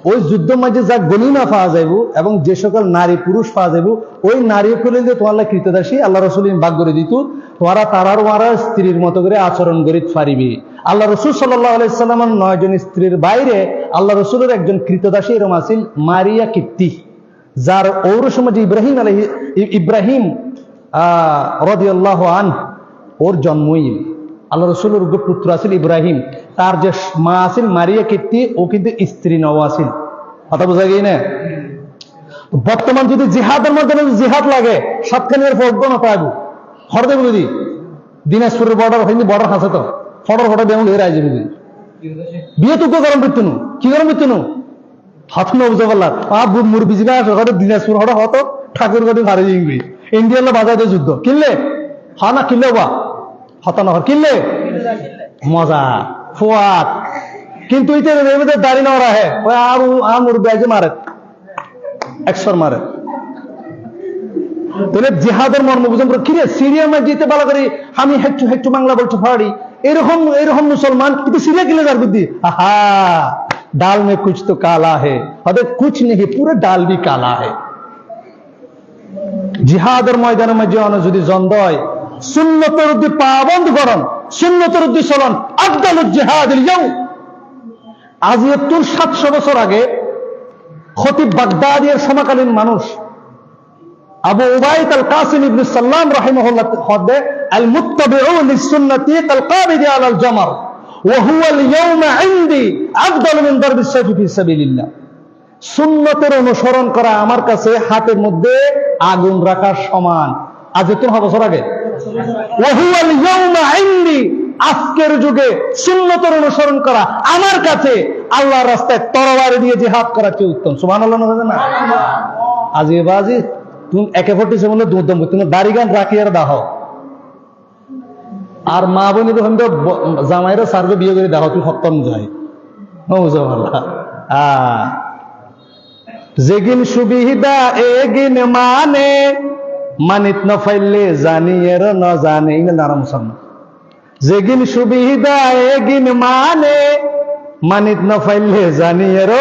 ওই যুদ্ধ মাঝে যা গনিমা পাওয়া যাইব এবং যে সকল নারী পুরুষ পাওয়া যাইব ওই নারী করলে যে তোমার কৃতদাসী আল্লাহ রসুল ভাগ করে দিত, তোমরা তারার ওয়ারা স্ত্রীর মতো করে আচরণ করি পারিবি। আল্লাহ রসুল সাল্লাল্লাহু আলাইহি সাল্লামের 9 জন স্ত্রীর বাইরে আল্লাহ রসুলের একজন কৃতদাসী এরকম আছিল মারিয়া কিপ্তি, যার ঔর সমাজ ইব্রাহিম রাদিয়াল্লাহু আনহু ওর জন্মই আল্লাহ রসুলের পুত্র আছিল ইব্রাহিম, তার যে মা আছিল মারিয়া কিপ্তি ও কিন্তু স্ত্রী নও আছিল। কথা বোঝা গিয়ে না? বর্তমান যদি জিহাদের মধ্যে জিহাদ লাগে সবখানের ফোন পাবো হর দেব যদি দিনাজপুরের বর্ডার কিন্তু বর্ডার আছে তো ফটোর ফটো দেবো এর আইজি বিয়ে তো গরম করতো না কি গরম করতো না হাত নবজা পাল্লা মুরবি জিনা আসে দিনাজপুর হঠাৎ হতো ঠাকুর গতি ভারে জিংবি ইন্ডিয়ান বাজারে যুদ্ধ কিনলে হা না কিনলে বা হতানহর কিনলে মজা ফুয়াত, কিন্তু দাড়ি না রাহে ওই আর মুরবি আজে মারে একশোর মারে। তাহলে জিহাদের মর্ম বুঝলাম কিরে সিরিয়া মে যেতে ভালো করি আমি হেট্টু হেট্টু বাংলা বলতে পারি এরকম এরকম মুসলমান, কিন্তু সিরিয়া কিনে যার বুদ্ধি আহা ডাল মে কুছ তো কালা হে অর্থাৎ কুছ নেই পুরো ডাল ভি কালা হে। জিহাদের ময়দানের মধ্যে যদি জন্দ হয় সুন্নতের উদ্দি পাবন্ধ করন, সুন্নতের উদ্দি চলন আফদালুল জিহাদিল ইয়াউম। আজ 700 বছর আগে খতিব বাগদাদির সমকালীন মানুষ আবু উবাইদ আল কাসিম ইবনে সাল্লাম রাহিমাহুল্লাহ খদ্দে আল মুত্তাবিউন লিসুন্নতি কাল কাবিদি আলাল জামার ওয়া হুয়া আল ইয়াউমা ইনদি আফদালু মিন দারবিস সাইফি ফি সাবিলিল্লাহ। সুন্নতের অনুসরণ করা আমার কাছে হাতের মধ্যে আগুন রাখার সমান। আজ 7 বছর আগে ওয়া হুয়া আল ইয়াউমা ইনদি, আজকের যুগে সুন্নতের অনুসরণ করা আমার কাছে আল্লাহর রাস্তায় তরবারি দিয়ে জিহাদ করা চেয়ে উত্তম। সুবহানাল্লাহ না? আজি বাজি তুমি একে ফটিছে বলে দুধম তুমি দাড়ি গান রাখি আর দাহ আর মা বোন জামাইরা সার্ভে বিয়ে করে দাও তুই সপ্তম যায় যেগিন সুবিধা এগিন মানে মানিত ন ফাইলে জানি এর ন জানে নারা মুসলমান যেগিন সুবিধা এগিন মানে মানিত ন ফাইলে জানি এর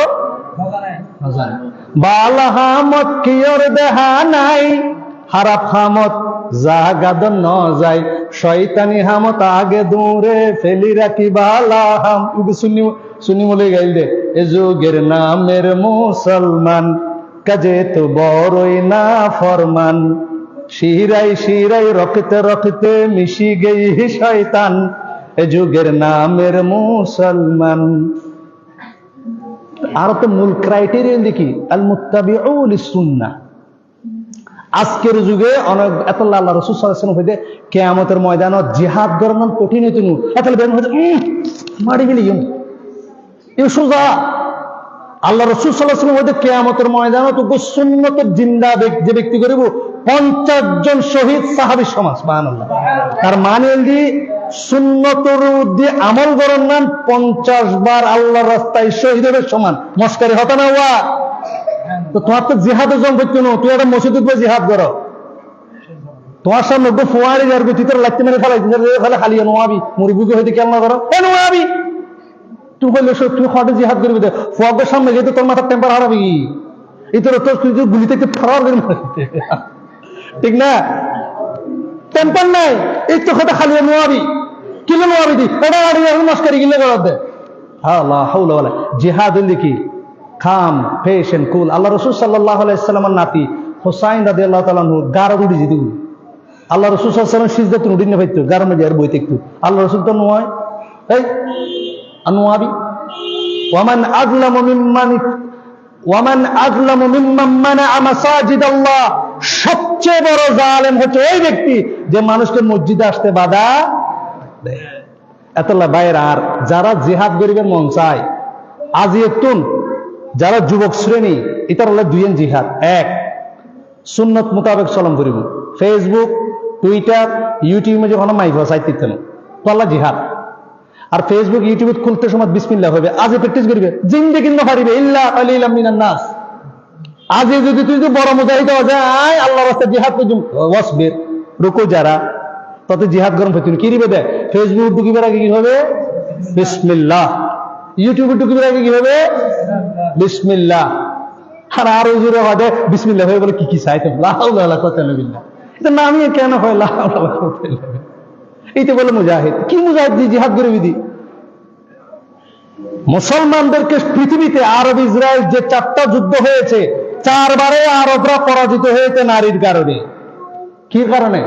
বাল হামত কিয়র দেহা নাই হারাপ হামত জাগাদ ন যায় শয়তানি হামত আগে দূরে ফেলি রাখি বালা হাম শুনি বলে গাইল দে এ যুগের নামের মুসলমান কাজে তো বড়ই না ফরমান শিরাই শিরাই রক্তে রক্তে মিশি গই শয়তান এ যুগের নামের মুসলমান। আর তো মূল ক্রাইটেরিয়া দেখি আল মুত্তাবিউন লিসুন্নাহ। আজকের যুগে অনেক এত আল্লাহ রাসূল সাল্লাল্লাহু আলাইহি ওয়াসাল্লাম হইতে কিয়ামতের ময়দানত জিহাদ করার কঠিন হইতো না এত বের হইতে মারি গেলি এই সোজা আল্লাহ রাসূল সাল্লাল্লাহু আলাইহি ওয়াসাল্লাম হইতে কিয়ামতের ময়দানত সুন্নতের জিন্দা যে ব্যক্তি করিব 50 জন শহীদ সাহাবী সমাজ। সুবহানাল্লাহ। তার মানে দি সুন্নতের উদ্দি আমল করার নাম 50 বার আল্লাহর রাস্তায় শহীদ হবে সমান। মস্কারি হতা না ওয়া তো তোমার তো জিহাদের জম করতে নো, তুই একটা মসজিদ উপরে জিহাদ করো, তোমার সামনে ফোয়ারি যার তুই তোর লাগতে মেরে ফেলে খালি নোয়াবি মুরগিকে হয়তো কেমন করো এ নোয়াবি, তুই বললে তুই হটে জিহাদ করবি, ফোয়াদের সামনে যেহেতু তোর মাথার টেম্পার হারাবি, এই তোর তোর তুই গুলি থেকে ফেরার ঠিক না, টেম্পার নাই, এই তো কথা খালি নোয়াবি কিলো নোয়াবি দি এটা মস্কারি কিলে করার দে। জিহাদ কি খাম পেশেন্ট কুল। আল্লাহ রসুল সাল্লাল্লাহু আলাইহি সাল্লামের নাতি হুসাইন রাদিয়াল্লাহু তাআলা আনহু গারো উড়ি যেত, আল্লাহ রসুল সাল্লাল্লাহু আলাইহি ওয়াসাল্লাম সিজদাতুন উড়ি না পাইতো, গারো মধ্যে আর বইতে একটু, আল্লাহ রসুল তো নয় এই আনুয়াবি। ওয়ামান আযলামু মিম্মান মানাআ মাসাজিদাল্লাহ, সবচেয়ে বড় জালেম হচ্ছে ওই ব্যক্তি যে মানুষকে মসজিদে আসতে বাধা দেয়। এতলা বাইরে আর যারা জিহাদ গরিবের মন চায় আজিয়তুন, যারা যুবক শ্রেণী এটার হলো দুইয়েন জিহাদ। এক, সুন্নত মোতাবেক চলন করিব, ফেসবুক টুইটার ইউটিউবে যখন মাইক চাইতে না তো আল্লাহ জিহাদ। আর ফেসবুক ইউটিউব খুলতে সময় বিসমিল্লাহ হবে, আজে প্র্যাকটিস করিবে জিন্দেগি না পারিবে ইল্লা কালিলাম মিনান নাস। আজে যদি তুই বড় মুজাহিদ হওয়া যায় আল্লাহর রাস্তায় জিহাদ করছিস ওয়াসবির রুকু যারা ততে জিহাদ গরম হইতো কি রিবে দেয়। ফেসবুক ঢুকিবার আগে কি হবে বিসমিল্লাহ, ইউটিউবে ঢুকিবার আগে কি হবে বিসমিল্লাহ, আর আরো জোরে হবে বিসমিল্লাহ হয়ে বলে কি কি চাইতে লা হাওলা ওয়ালা কুওয়াতা ইল্লা বিল্লাহ। এটা নামই কেন হয় লা হাওলা ওয়ালা কুওয়াতা ইল্লা বিল্লাহ, এই তো বলে মুজাহিদ। কি মুজাহিদ জিহাদ করে বিধি। মুসলমানদেরকে পৃথিবীতে আরব ইসরায়েল যে 4টা যুদ্ধ হয়েছে 4 বারে আরবরা পরাজিত হয়েছে নারীর কারণে। কি কারণে?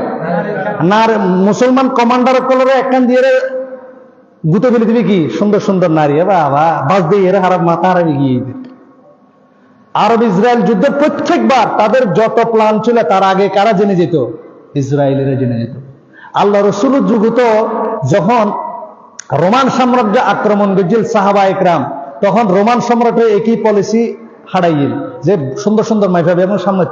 মুসলমান কমান্ডার কলরে একখান দিয়ে গুতে ফেলে দিবি কি সুন্দর সুন্দর নারী, বাবা বাস দিয়ে এরা হারাব মাথা হারাবি গিয়ে। আরব ইসরায়েল যুদ্ধের প্রত্যেকবার তাদের যত প্ল্যান ছিল তার আগে কারা জেনে যেত? ইসরায়েলেরা জেনে যেত। আল্লাহ রসুলের যুগ তো যখন রোমান সাম্রাজ্য আক্রমণ করছিল সাহাবা একরাম, তখন রোমান সম্রাটের একই পলিসি হারাইল যে সুন্দর সুন্দর মাইফাবে এবং সামনে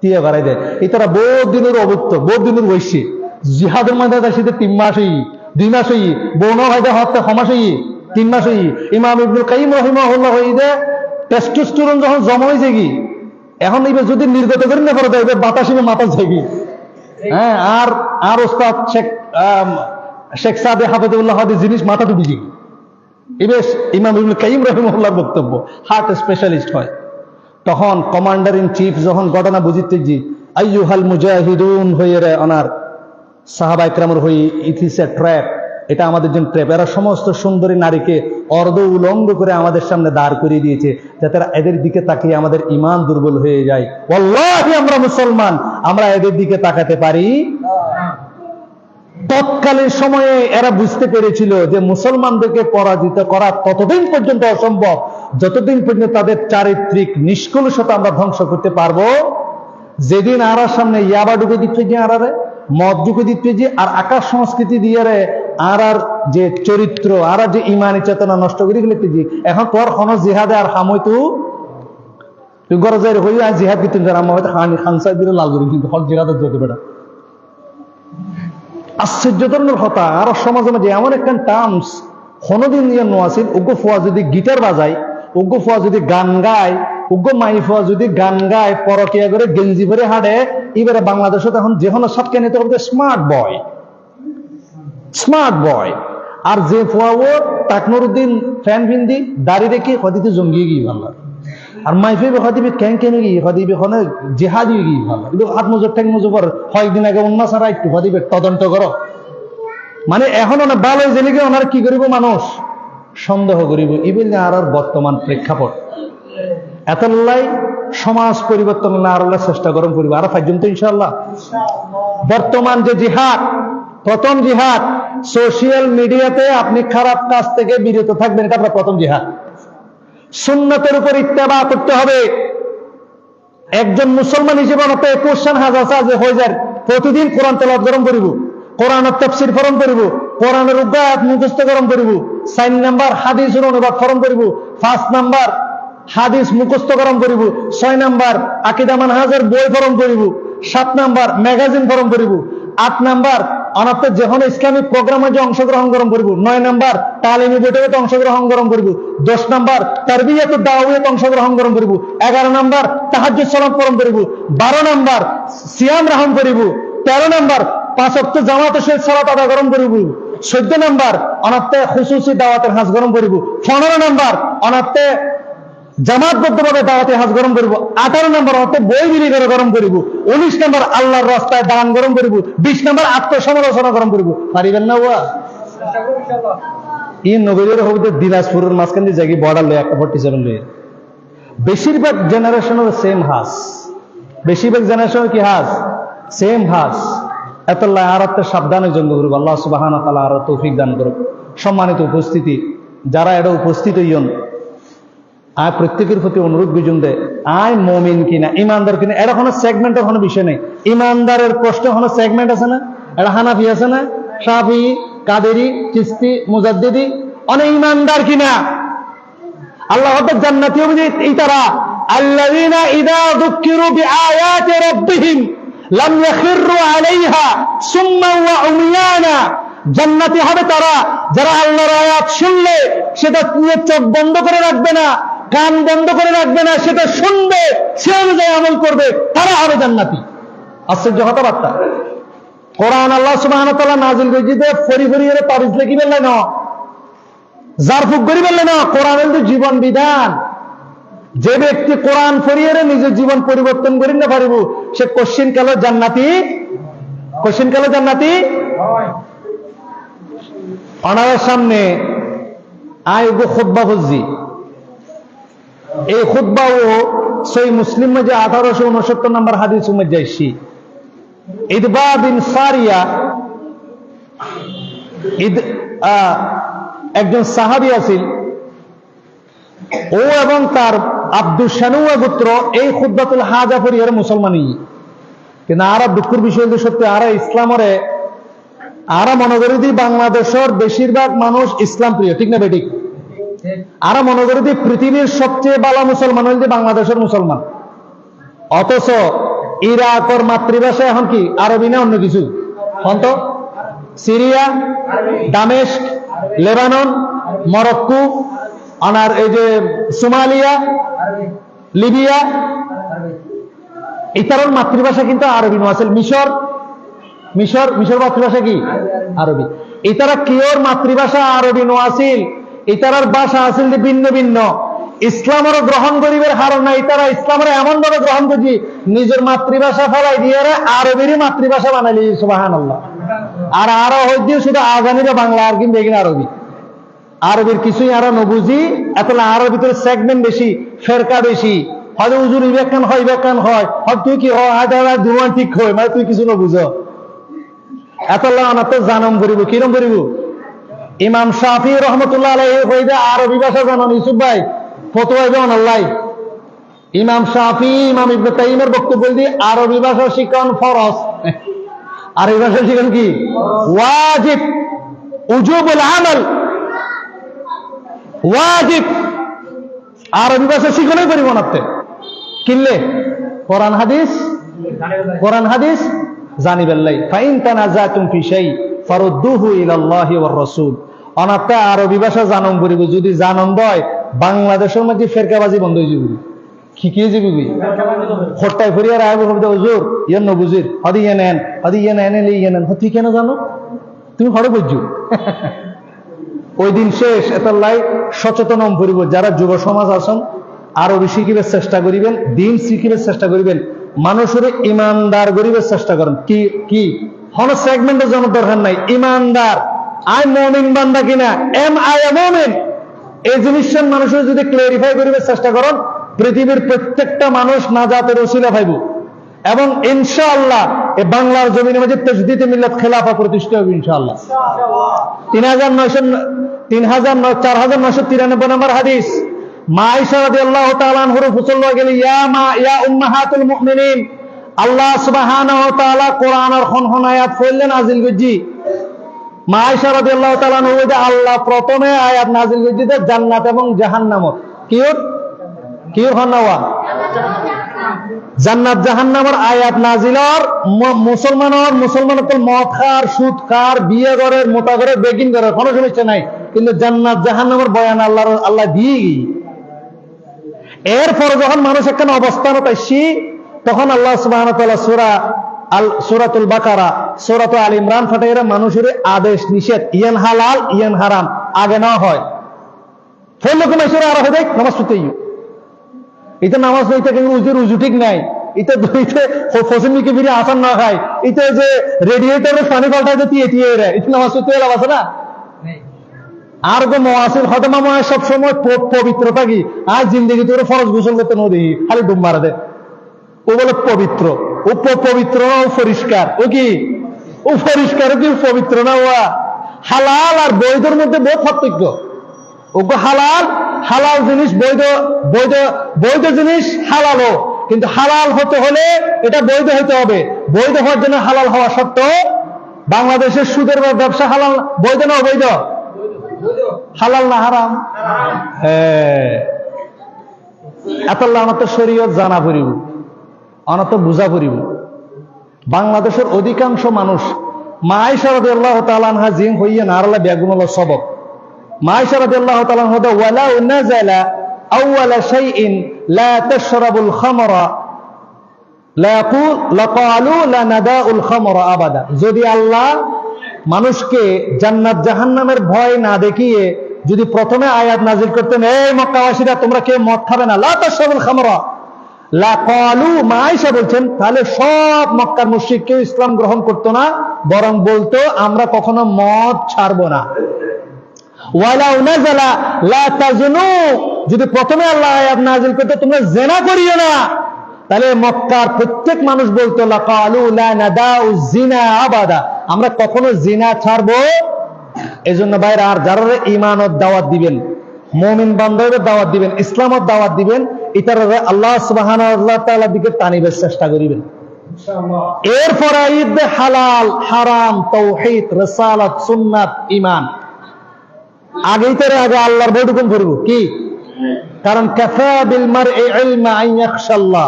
দিয়ে বাড়াই দেয়। এই তারা বহু দিনের অবুক্ত বহু দিনের বৈশী জিহাদের মধ্যে শীতে 3 মাস হই 2 মাস হই বৌনা ভাইদা হতে 6 মাস হই 3 মাস হই। ইমাম ইবনুল কাইয়িম রাহিমাহুল্লাহ হই যে টেস্টোস্টেরন যখন জমা হয়ে যায় এখন এবার যদি নির্গত করে না পারে এবার বাতাসে মাথা জাগি। হ্যাঁ, আর ওস্তাদ শেখ সাদে হাফেজুল্লাহ হাদি জিনিস মাথা টুপি যাই। এবার ইমাম ইবনুল কাইয়িম রাহিমাহুল্লাহর বক্তব্য হার্ট স্পেশালিস্ট হয়। তখন কমান্ডার ইন চিফ যখন ঘটনা বুঝিতে জি আইয়ুহাল মুজাহিদুন হয়ে রে ওনার সাহাবা ইকরামের হয়ে ইট ইজ এ ট্র্যাপ, এটা আমাদের জন্য ট্র্যাপ। এরা সমস্ত সুন্দরী নারীকে অর্ধ উলঙ্গ করে আমাদের সামনে দাঁড় করিয়ে দিয়েছে যাতে এদের দিকে তাকিয়ে আমাদের ঈমান দুর্বল হয়ে যায়। ওয়াল্লাহি আমরা মুসলমান, আমরা এদের দিকে তাকাতে পারি। তৎকালীন সময়ে এরা বুঝতে পেরেছিল যে মুসলমানদেরকে পরাজিত করা ততদিন পর্যন্ত অসম্ভব যতদিন পর্যন্ত তাদের চারিত্রিক নিষ্কলুষতা আমরা ধ্বংস করতে পারবো। যেদিন আরার সামনে ইয়াবা ঢুকে দিচ্ছে যে আরারে মদ ঢুকে দিচ্ছে যে আর আকাশ সংস্কৃতি দিয়ে রে আর যে চরিত্র আর যে ইমানি চেতনা নষ্ট করে ফেলতে যে এখন তোর কোন জিহাদে আর হামইতু তুই গরজাই হই আর জিহাদ কিন্তু আমার হয়তো খানসা দিলে লাল করি কিন্তু হল জিহাদের যেতে বেটা আশ্চর্য ধরনের হতা। আর সমাজে মাঝে এমন একটা টার্মস কোনদিন ইয়ে নোয়াছিল উগ্র ফোয়া যদি গিটার বাজায়, উগ্র ফোয়া যদি গান গায়, উগ্র মাই ফোয়া যদি গান গায়, পরকিয়া করে গেঞ্জি ভরে হাঁটে, এবারে বাংলাদেশে তখন যে কোনো সবকে নিতে হবে স্মার্ট বয়, স্মার্ট বয়। আর যে ফোয়া ও টাকনুরুদ্দিন ফ্যান ফিন্দি দাড়ি রেখে হদিতে জঙ্গিয়ে গিয়ে ভালো, আর মাইফে হদিবে ক্যাং কেন গিয়ে হদিবে হনে জেহাদি গিয়ে ভালো। কিন্তু হাত মজুর ঠ্যাং মজুর কর কয়েকদিন আগে অন্য ছাড়া একটু হদিবে তদন্ত করো। মানে এখন অনেক ভালো জেনে গিয়ে ওনার কি করিব মানুষ সন্দেহ করিব। এই বললে আর বর্তমান প্রেক্ষাপট এতলাই সমাজ পরিবর্তন না আর চেষ্টা গরম করিব আর পর্যন্ত ইনশাআল্লাহ। বর্তমান যে জিহাদ, প্রথম জিহাদ সোশ্যাল মিডিয়াতে আপনি খারাপ কাজ থেকে বিরত থাকবেন, এটা আপনার প্রথম জিহাদ। সুন্নতের উপর ইত্তেবা করতে হবে। একজন মুসলমান হিসেবে আমাকে কোশ্চেন হাজার যে হয়ে যায় প্রতিদিন কোরআন তেলাওয়াত গরম করিব, কোরআনের তাফসীর ফরম করিব, কোরআনের উদ্যাত মুখস্থ গরম করিব। 4 নাম্বার হাদিসের অনুবাদ ফরম করিব, 5 নাম্বার হাদিস মুখস্থ গরম করিব, 6 নাম্বার আকীদা মানহাজের বই ফরম করিব, 7 নাম্বার ম্যাগাজিন ফরম করিব, 8 নাম্বার অনাত্ম যখন ইসলামিক প্রোগ্রামে যে অংশগ্রহণ করম করব, 9 নাম্বার তালিমি বৈঠকে অংশগ্রহণ করম করব, 10 নাম্বার তারবিয়াত দাওয়াতে অংশগ্রহণ করম করব, 11 নাম্বার তাহাজ্জুদ সালাত পড়ম করব, 12 নাম্বার সিয়াম রাহম করব, 13 নাম্বার 5 ওয়াক্ত জামাতের সহিত সালাত আদায় করম করব, 14 নাম্বার অনাত্ম খুসুসি দাওয়াতের হাজ করম করব, 15 নাম্বার অনাত্ম জামাতবদ্ধভাবে দাওয়াতে হাজ গরম করব, 18 নম্বর অর্থ বই বিলি করে গরম করব, 19 নম্বর আল্লাহর রাস্তায় দান গরম করব, 20 নম্বর আত্মসমালোচনা গরম করব। পারিবেন না ওয়া এই নবীদের হইতে দিনাজপুরের মাঝখান দিয়ে জায়গা বর্ডার লয় 147 লয়। বেশিরভাগ জেনারেশনের সেম হাস, বেশিরভাগ জেনারেশনের কি হাস সেম হাস। এতল্লাহ আর একটা সাবধানের জন্য করব। আল্লাহ সুবহানাহু ওয়া তাআলা আর তৌফিক দান করুক। সম্মানিত উপস্থিতি, যারা এটা উপস্থিত হইন, আয় প্রত্যেকের প্রতি অনুরোধ বুঝুন দে, আয় মমিন কিনা ইমানদার কিনা এটা কোনো সেগমেন্টের কোনো বিষয় নেই। ইমানদারের প্রশ্ন কোনো সেগমেন্ট আছে না? এটা হানাফি আছে না, শাফি, কাদেরি, চিশতি, মুজাদ্দিদি, অনেক ইমানদার কিনা আল্লাহ হতে জান্নাতি হবে এই তারা আল্লাযীনা ইযা যুকিরু বিআয়াতি রাব্বিহিম লাম ইয়াখিরু আলাইহা সুম্মা ওয়া উমিয়ানা। জান্নাতি হবে তারা যারা আল্লাহর আয়াত শুনলে সেটা নিয়ে চোখ বন্ধ করে রাখবে না, কান বন্ধ করে রাখবে না, সেটা শুনবে, সে অনুযায়ী আমল করবে, তারা হবে জান্নাতি। আশ্চর্য কথাবার্তা। কোরআন আল্লাহ সুবহানাহু ওয়া তাআলা নাযিল করেছে যে ফরিফরিয়ে তাবিজ লিখি বললে না, জারফুক করি বললে না। কোরআনের তো জীবন বিধান। যে ব্যক্তি কোরআন ফরিয়ে নিজের জীবন পরিবর্তন করি না পারিব, সে কোশ্চিন কালো জান্নাতি, কোশ্চিন কালো জান্নাতি। ওনার সামনে আয় খুতবা বুঝছি, এই খুতবাও সহিহ মুসলিম মধ্যে 1869 নম্বর হাদিস মধ্যে আসছি। ইদবা বিন সারিয়া একজন সাহাবী আছেন, ও এবং তার আব্দুস শানুয়া গোত্র এই খুতবাতুল হাজা পরিহারে মুসলমানই। কিন্তু আর দুঃখের বিষয় হল সত্যি আর ইসলামরে আরা মনে করি দি বাংলাদেশের বেশিরভাগ মানুষ ইসলাম প্রিয়, ঠিক না বেঠিক? আরা মনে করি দি পৃথিবীর সবচেয়ে ভালো মুসলমান হল বাংলাদেশের মুসলমান। অথচ ইরাকর মাতৃভাষা এখন কি আরবি না অন্য কিছু? হন্ত সিরিয়া, দামেস্ক, লেবানন, মরক্কো, আনার এই যে সোমালিয়া, লিবিয়া, ইতার মাতৃভাষা কিন্তু আরবি নয়। মিশর, মিশর মিশর মাতৃভাষা কি আরবি। ইতারা কিওর মাতৃভাষা আরবি নোয়াছিল, ইতারার ভাষা আছিল ভিন্ন ভিন্ন। ইসলামের গ্রহণ করিবার হারণ না, ইতারা ইসলামের এমন ভাবে গ্রহণ করছি নিজের মাতৃভাষা ফেলাই দিয়ে আরবিরই মাতৃভাষা বানাইলি। সুবহানাল্লাহ। আর আরো হইতে শুধু আজানিরা বাংলা আর কিন্তু এখানে আরবি, আরবির কিছুই আরো নবুঝি। এতলা আরবির ভিতরে সেগমেন্ট বেশি, ফেরকা বেশি, হয়তো উজুর ইবেকান হয়, ইবেকান হয়, হয়তো তুই কি হয় দুয়ান ঠিক হয়, মানে তুই কিছু নবুঝ। এতলা আনাতে জানম করিব, কিরম করিব? ইমাম শাফি রহমতুল্লাহ আলাইহি কইদা আরবি ভাষা জানান ইউসুফ ভাই ফতোয়া হবে অনলাই। ইমাম শাফি, ইমাম ইবনে তাইমের বক্তব্য দি আরবি ভাষা শিখন ফরজ, আরবি ভাষা শিখন কি ওয়াজিব, উজুবুল আমল ওয়াজিব। আরবি ভাষা শিখলেই পারিব না কিনলে কোরআন হাদিস, কোরআন হাদিস জানিবেল্লাই। ফাইন তানাজাতুম ফি শাই ফারুদ্দুহু ইলাল্লাহি ওয়ার রাসূল। অনাতে আরবি ভাষা জানম করিব, যদি জানম হয় বাংলাদেশের মধ্যে ফেরকাবাজি বন্ধ হয়ে যাবে, শিখিয়ে যাবি খোট্টায় ফরিয়ার আইব হবে হুজুর ইয়েন নবুজির হদি ইয়ে নেন, হদি ইয়ে নেন, ইয়ে নেন। তুই কেন জানো? তুমি হরে বুঝছো। ওই দিন শেষ। এতাল্লাই সচেতন করিব, যারা যুব সমাজ আছেন আরবি শিখিবার চেষ্টা করিবেন, দিন শিখিবার চেষ্টা করিবেন, মানুষের ইমানদার করিবার চেষ্টা করেন। কি কি কোন সেগমেন্টের জন্য দরকার নাই, ইমানদার আই মুমিন বান্দা কিনা, এম আই এ মুমিন, এই জিনিসটা মানুষের যদি ক্লিয়ারিফাই করিবার চেষ্টা করেন, পৃথিবীর প্রত্যেকটা মানুষ নাজাতের ওসিলা পাইব। এবং ইনশাআল্লাহ এই বাংলার জমিনের মধ্যে তাজদীদে মিল্লাত খেলাফা প্রতিষ্ঠা হবে ইনশাআল্লাহ। 4993 নম্বর হাদিস, মা আয়েশা রাদিয়াল্লাহু তাআলা আনহা ফুসল গেলে ইয়া উম্মাহাতুল মুমিনিন, আল্লাহ সুবহানাহু ওয়া তাআলা কোরআনের খন আয়াত পড়লেন নাযিল করজি। মা আয়েশা রাদিয়াল্লাহু তাআলা আনহা আল্লাহ প্রথমে আয়াত নাযিল করজি জান্নাত এবং জাহান্নাম কি কি হনাওয়া জান্নাত জাহান্নামের আয়াত নাজিলর মুসলমানের তো মদ খার, সুদ খার, বিয়ে করে, মোটা করে, বেকিং করে, কোনো সমস্যা নাই, কিন্তু জান্নাত জাহান্নামের বয়ান আল্লাহ দিয়ে গিয়ে এরপর যখন মানুষ একখানে অবস্থান পাইছি, তখন আল্লাহ সুবহানাহু ওয়া তাআলা সূরাতুল বাকারা, সূরাত আল ইমরান ফাটাইরা মানুষের আদেশ নিষেধ, ইয়ান হালাল ইয়ান হারাম আগে না হয় ফেললোকে মাইসুরা আর হয় দেখ নামাজ পড়তে এটা নামাজ নেই, কিন্তু উজু ঠিক নাই, এটা ফসিমিকে ফিরে আসান না খায়, এটা যে রেডিয়েটরে পানি পাল্টাতে দিয়ে দেয়, এটা নামাজ পড়তে লাভ আছে না? আর গো মওয়াসিল হতমা ময় সবসময় পবিত্র থাকি, আর জিন্দগি তোর ফরজ গোসল করতে নদী খালি ডুব মারা দেয়, ও বলে পবিত্র, ও পবিত্র না, ও পরিষ্কার, ও কি ও পরিষ্কার, ও কি পবিত্র না? ও হালাল আর বৈধর মধ্যে বহু পার্থক্য। ওগো হালাল জিনিস বৈধ জিনিস হালালও, কিন্তু হালাল হতে হলে এটা বৈধ হতে হবে। বৈধ হওয়ার জন্য হালাল হওয়া সত্ত্বেও বাংলাদেশের সুদের ব্যবসা হালাল, বৈধ না অবৈধ? হালাল না হারাম? এতলা অনত শরীয়ত জানা পড়িব, অনত বুঝা পড়িব। বাংলাদেশের অধিকাংশ মানুষ মা আয়েশা রাদিয়াল্লাহু তাআলা আনহা জিন হইয়া নারলা বেগুনল সবক। মা আয়েশা রাদিয়াল্লাহু তাআলা আনহা ওয়ালা নাযালা আউয়ালা শাইইন লা তাশরাবুল খামরা লাকালু লা নাদাউল খামরা আবাদা। যদি আল্লাহ মানুষকে জান্নাত জাহান্নামের ভয় না দেখিয়ে যদি প্রথমে আয়াত নাজিল করতেন, এই মক্কাবাসীরা তোমরা কেউ মদ খাবে না, লা তাশরাবুল খামরা, লাকালু, মা আয়েশা বলছেন, তাহলে সব মক্কার মুশরিক কেউ ইসলাম গ্রহণ করতো না, বরং বলতো আমরা কখনো মদ ছাড়বো না। ওয়ালাউ নাযালা লা তাজনু, যদি প্রথমে আল্লাহ আয়াত নাযিল করতে তোমরা জিনা করিও না, তাহলে মক্কার প্রত্যেক মানুষ বলতো লাকালু লা নাদাউ জিনা আবাদা, আমরা কখনো জিনা ছাড়বো। এজন্য ভাইরা, আর যারা ঈমানের দাওয়াত দিবেন, মুমিন বান্দাদের দাওয়াত দিবেন, ইসলামের দাওয়াত দিবেন, এটারে আল্লাহ সুবহানাহু ওয়া তাআলার দিকে টানিবার চেষ্টা করিবেন ইনশাআল্লাহ। এরপর আইদ হালাল হারাম, তাওহীদ, রিসালাত, সুন্নাত, ঈমান, আগেই তো আগে আল্লাহর ভয় হুকুম করব কি? কারণ কাফা বিল মারই ইলমা আন ইয়াখশাল্লাহ,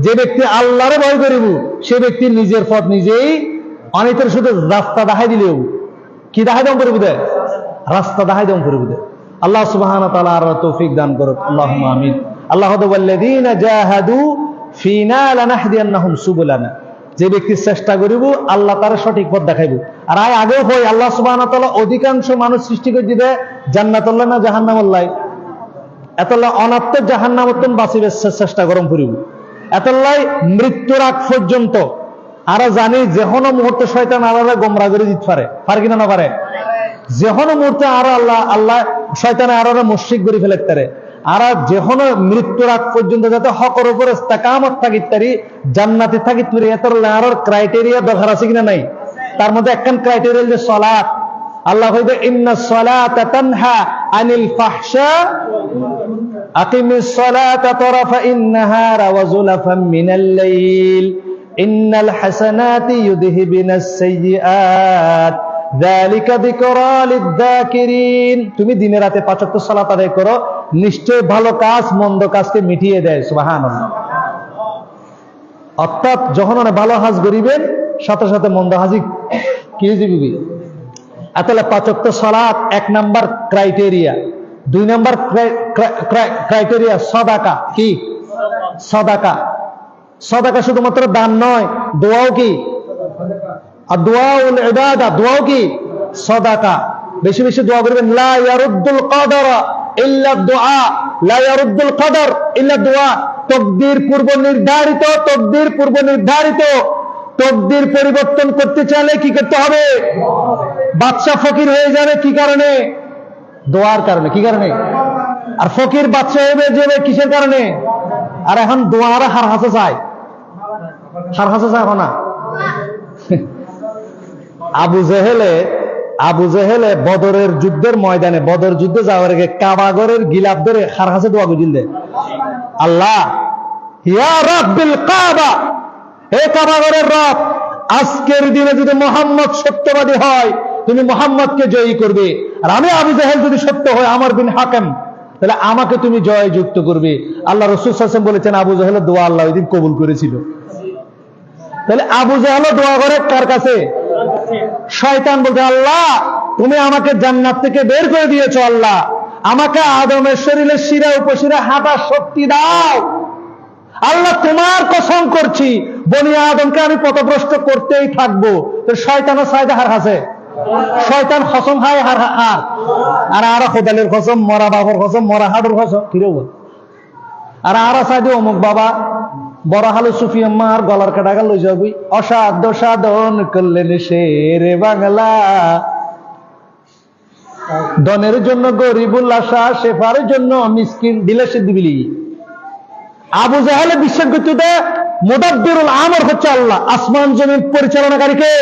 যে ব্যক্তি আল্লাহর ভয় করিব সে ব্যক্তি নিজের পথ নিজেই, অনেকের শুধু রাস্তা দেখাই দিলেও কি দেখাই দাম করব দেয়, রাস্তা দেখাই দাম করব দেয়। আল্লাহ সুবহানাহু ওয়া তাআলা আর তৌফিক দান করুক, আল্লাহুম্মা আমিন। আল্লাহ ওয়াল্লাযীনা জাহাদু ফিনা লানাহদিয়ান্নাহুম সুবুলানা, যে ব্যক্তি চেষ্টা করিব আল্লাহ তার সঠিক পথ দেখাইব। আর আগেও হয় আল্লাহ সুবহানাহু ওয়া তাআলা অধিকাংশ মানুষ সৃষ্টি করে দিবে জান্নাতুল্লাহ না জাহান্নামুল্লাহ, এতলা অনাত্মক জাহান্নামতন বাঁচিবে চেষ্টা গরম করিব। এতলাই মৃত্যুর আগ পর্যন্ত আর জানি যে কোনো মুহূর্তে শয়তান আল্লাহ গোমরা করে দিতে পারে কিনা না পারে? যে কোনো মুহূর্তে আর আল্লাহ শয়তানে আর মুশরিক করে ফেলে পারে। আর যে কোনো মৃত্যুর আগ পর্যন্ত যাতে হকের উপরে ইস্তেকামত থাকিত পারি, জান্নাতে থাকিত পারি, এত আর ক্রাইটেরিয়া দরকার আছে কিনা নাই? তার মধ্যে একখান ক্রাইটেরিয়া যে সালাত। আল্লাহ কইবে ইন্নাস সালাতা তানহা আনিল ফাহশা আকিমিস সালাতা তারাফাইন নাহারা ওয়া যুলাফাম মিনাল লাইল ইন্নাল হাসানাতি ইউযহিবিনাস সাইয়্যাত যালিকা যিকরা লিয-যাকিরিন। তুমি দিনে রাতে ৫ ওয়াক্ত সালাত আদায় করো, নিশ্চয় ভালো কাজ মন্দ কাজকে মিটিয়ে দেয়। সুবহানাল্লাহ। অর্থাৎ যখন ভালো কাজ করিবেন সাথে সাথে মন্দ হাজি কি দিবি। তাহলে ৫ ওয়াক্ত সালাত ১ নাম্বার ক্রাইটেরিয়া। ২ নাম্বার ক্রাইটেরিয়া সাদাকা। কি সাদাকা? সাদাকা শুধুমাত্র দান নয়, দোয়াও কি? আর দোয়াউল ইবাদা, দোয়াও কি? সাদাকা। বেশি বেশি দোয়া করবেন। লা ইয়ারুদ্দুল কদরা ইল্লা দুআ, লা ইয়ারুদ্দুল কদর ইল্লা দুআ। তকদির পূর্ব নির্ধারিত, তকদির পূর্ব নির্ধারিত। তকদির পরিবর্তন করতে চাইলে কি করতে হবে? বাদশাহ ফকির হয়ে যাবে কি কারণে? দোয়ার কারণে। কি কারণে? আর ফকির বাদশাহ হয়ে যাবে কিসের কারণে? আর এখন দোয়ার হার হাসে চায়, হার হাসে চায় না। আবু জেহেলে বদরের যুদ্ধের ময়দানে, বদর যুদ্ধে যাওয়ার আগে কাবাগরের গিলাফ ধরে হার হাসে দোয়া গুজিল দে, আল্লাহ ইয়া রাব্বিল কাবা, হে কাবাগরের রব, আজকের দিনে যদি মোহাম্মদ সত্যবাদী হয় তুমি মোহাম্মদকে জয়ী করবে, আর আমি আবু জেহেল যদি সত্য হয়, আমর বিন হাকাম তাহলে আমাকে তুমি জয়যুক্ত করবে। আল্লাহ রাসূল সাল্লাল্লাহু আলাইহি ওয়াসাল্লাম বলেছেন আবু জাহেলের দোয়া আল্লাহ ওই দিন কবুল করেছিল। তাহলে আবু জাহেলও দোয়া করে কার কাছে? শয়তান বলতে, আল্লাহ তুমি আমাকে জান্নাত থেকে বের করে দিয়েছো, আল্লাহ আমাকে আদমের শরীরের শিরা উপশিরা হাঁটার শক্তি দাও। আল্লাহ তোমার কসম করছি বনি আদমকে আমি পথভ্রষ্ট করতেই থাকবো। তো শয়তানও সাইদা হার হাসে, শয়তান কসম খায় হার হার, আর আরা খোদালের কসম, মরা বাবার কসম, মরা হাডুর কসম, কিরে বল। আর আরা সাইদে অমুক বাবা বড় হালু সুফি আম্মা আর গলার কাটাগা লই যাবি, অসাধ্য সাধন করলেন শেরে বাংলা, ধনের জন্য গরিবুল আশা, শেফার জন্য মিসকিন, দিলে সে দিবিলি। আবু জাহেলের বিশ্বাস করতে মুদাব্বিরুল আমর হচ্ছে আল্লাহ, আসমান জমিন পরিচালনাকারী কে?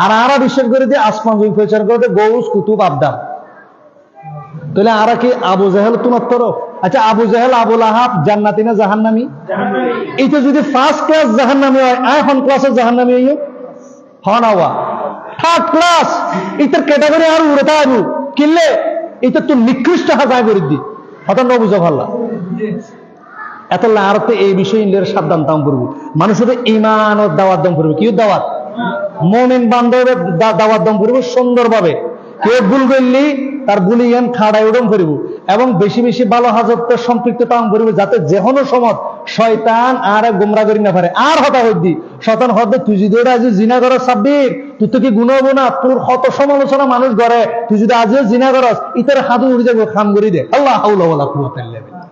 আর আরা বিশ্বাস করে দিয়ে আসমান জমিন পরিচালনা করে গৌস কুতুব আবদার। তাহলে আরা কি আবু জাহেল তোমার তরফ? আচ্ছা আবু জাহেল আবু লাহাব জান্নাতি না জাহান্নামী? এইটা যদি ফার্স্ট ক্লাস জাহান্নামী হয়, এখন ক্লাসে জাহান্নামী হইও হনাওয়া থার্ড ক্লাস, এটার ক্যাটাগরি আর উড়ে থাকবো কিনলে এটা তো নিকৃষ্ট হাজার করে দি হঠাৎ নবুঝা ভাল্লা। এত আরতে এই বিষয়ে ইন্ডিয়ার সাবধান দাম করবো। মানুষের ইমান ও দাওয়াত দাম করবে, কি দাওয়াত? মুমিন বান্ধবের দাওয়াত দাম করবো সুন্দরভাবে। কেউ ভুল করলি তার বুলিয়ান খাড়াই উডম করিব, এবং বেশি বেশি ভালো হাজতের সম্পৃক্ত তাম করিব, যাতে যে কোনো সময় শয়তান আর গুমরা করি না পারে। আর হতা হইদি শয়তান হতে তুই যদি ওটা আজ জিনা করো সাব্বির, তুই তো কি গুণ হবো না? তোর কত সমালোচনা মানুষ করে, তুই যদি আজও জিনা করস ইতার হাতু উড়ে যাবো, খাম করি দে। আল্লাহ হাওলা ওয়ালা কুওয়াতা ইল্লা বিল্লাহ।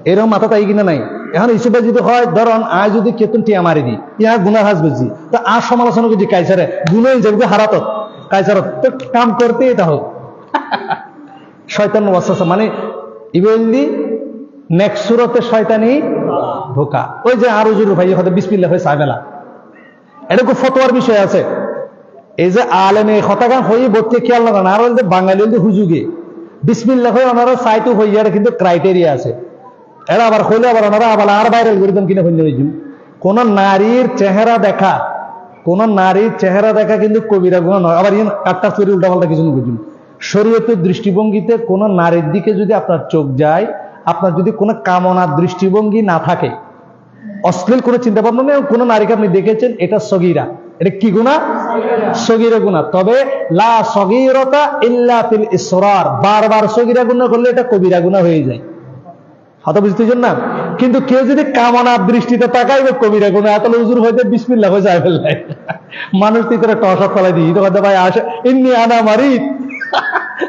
এরকম মাথা তাই কিনা নাই। এখন হিসেবে যদি হয় ধরন আয় যদি কেতন টিয়া মারি দি, ইয়া গুনার হাজ বুঝছি, তো আর সমালোচনা করছি কাইসারে গুণই যাবে হারাত কাইসারত তো কাম করতে এটা হোক। শয়তান ওয়াসওয়াসা মানে ইভেনলি নেক্সট সুরতে শয়তানি ধোকা। ওই যে আরো জরুর ভাই হয়তো বিসমিল্লাহ হয়ে সাইবেলা, এটা খুব ফতোয়ার বিষয় আছে। এই যে আলেমে হতাগান হয়ে ভর্তি খেয়াল না, আর বাঙালি হুজুগে বিসমিল্লাহ হয়ে ওনারা সাইতো হয়ে যাওয়ার কিন্তু ক্রাইটেরিয়া আছে। এরা আবার হইলে আবার ওনারা আবার আর ভাইরাল করে দেন কিনা হইলে হইজু। কোন নারীর চেহারা দেখা, কোন নারীর চেহারা দেখা কিন্তু কবিরা গুনাহ নয়। আবার ইন কাটটা চুরি উল্টাপাল্টা কিছু বুঝুন। শরীয়তের দৃষ্টিভঙ্গিতে কোন নারীর দিকে যদি আপনার চোখ যায়, আপনার যদি কোনো কামনার দৃষ্টিভঙ্গি না থাকে, অশ্লীল কোনো চিন্তা ভাবনা নেই, কোন নারীকে আপনি দেখেছেন, এটা সগীরা, এটা কি গুনাহ? সগীরা গুনাহ। তবে লা সগীরাতা ইল্লা ফিল ইসরার, বারবার সগীরা গুনাহ করলে এটা কবিরা গুনাহ হয়ে যায়। হয়তো বুঝতেছেন না? কিন্তু কেউ যদি কামনার দৃষ্টিতে তাকাইবে কবিরা গুনাহ, এত হুজুর হয়তো বিসমিল্লাহ হয়ে যায় ফেললে মানুষ তো করে টসা ফেলাই দিই, তো ভাই আসে ইন্নি আনা মারিদ,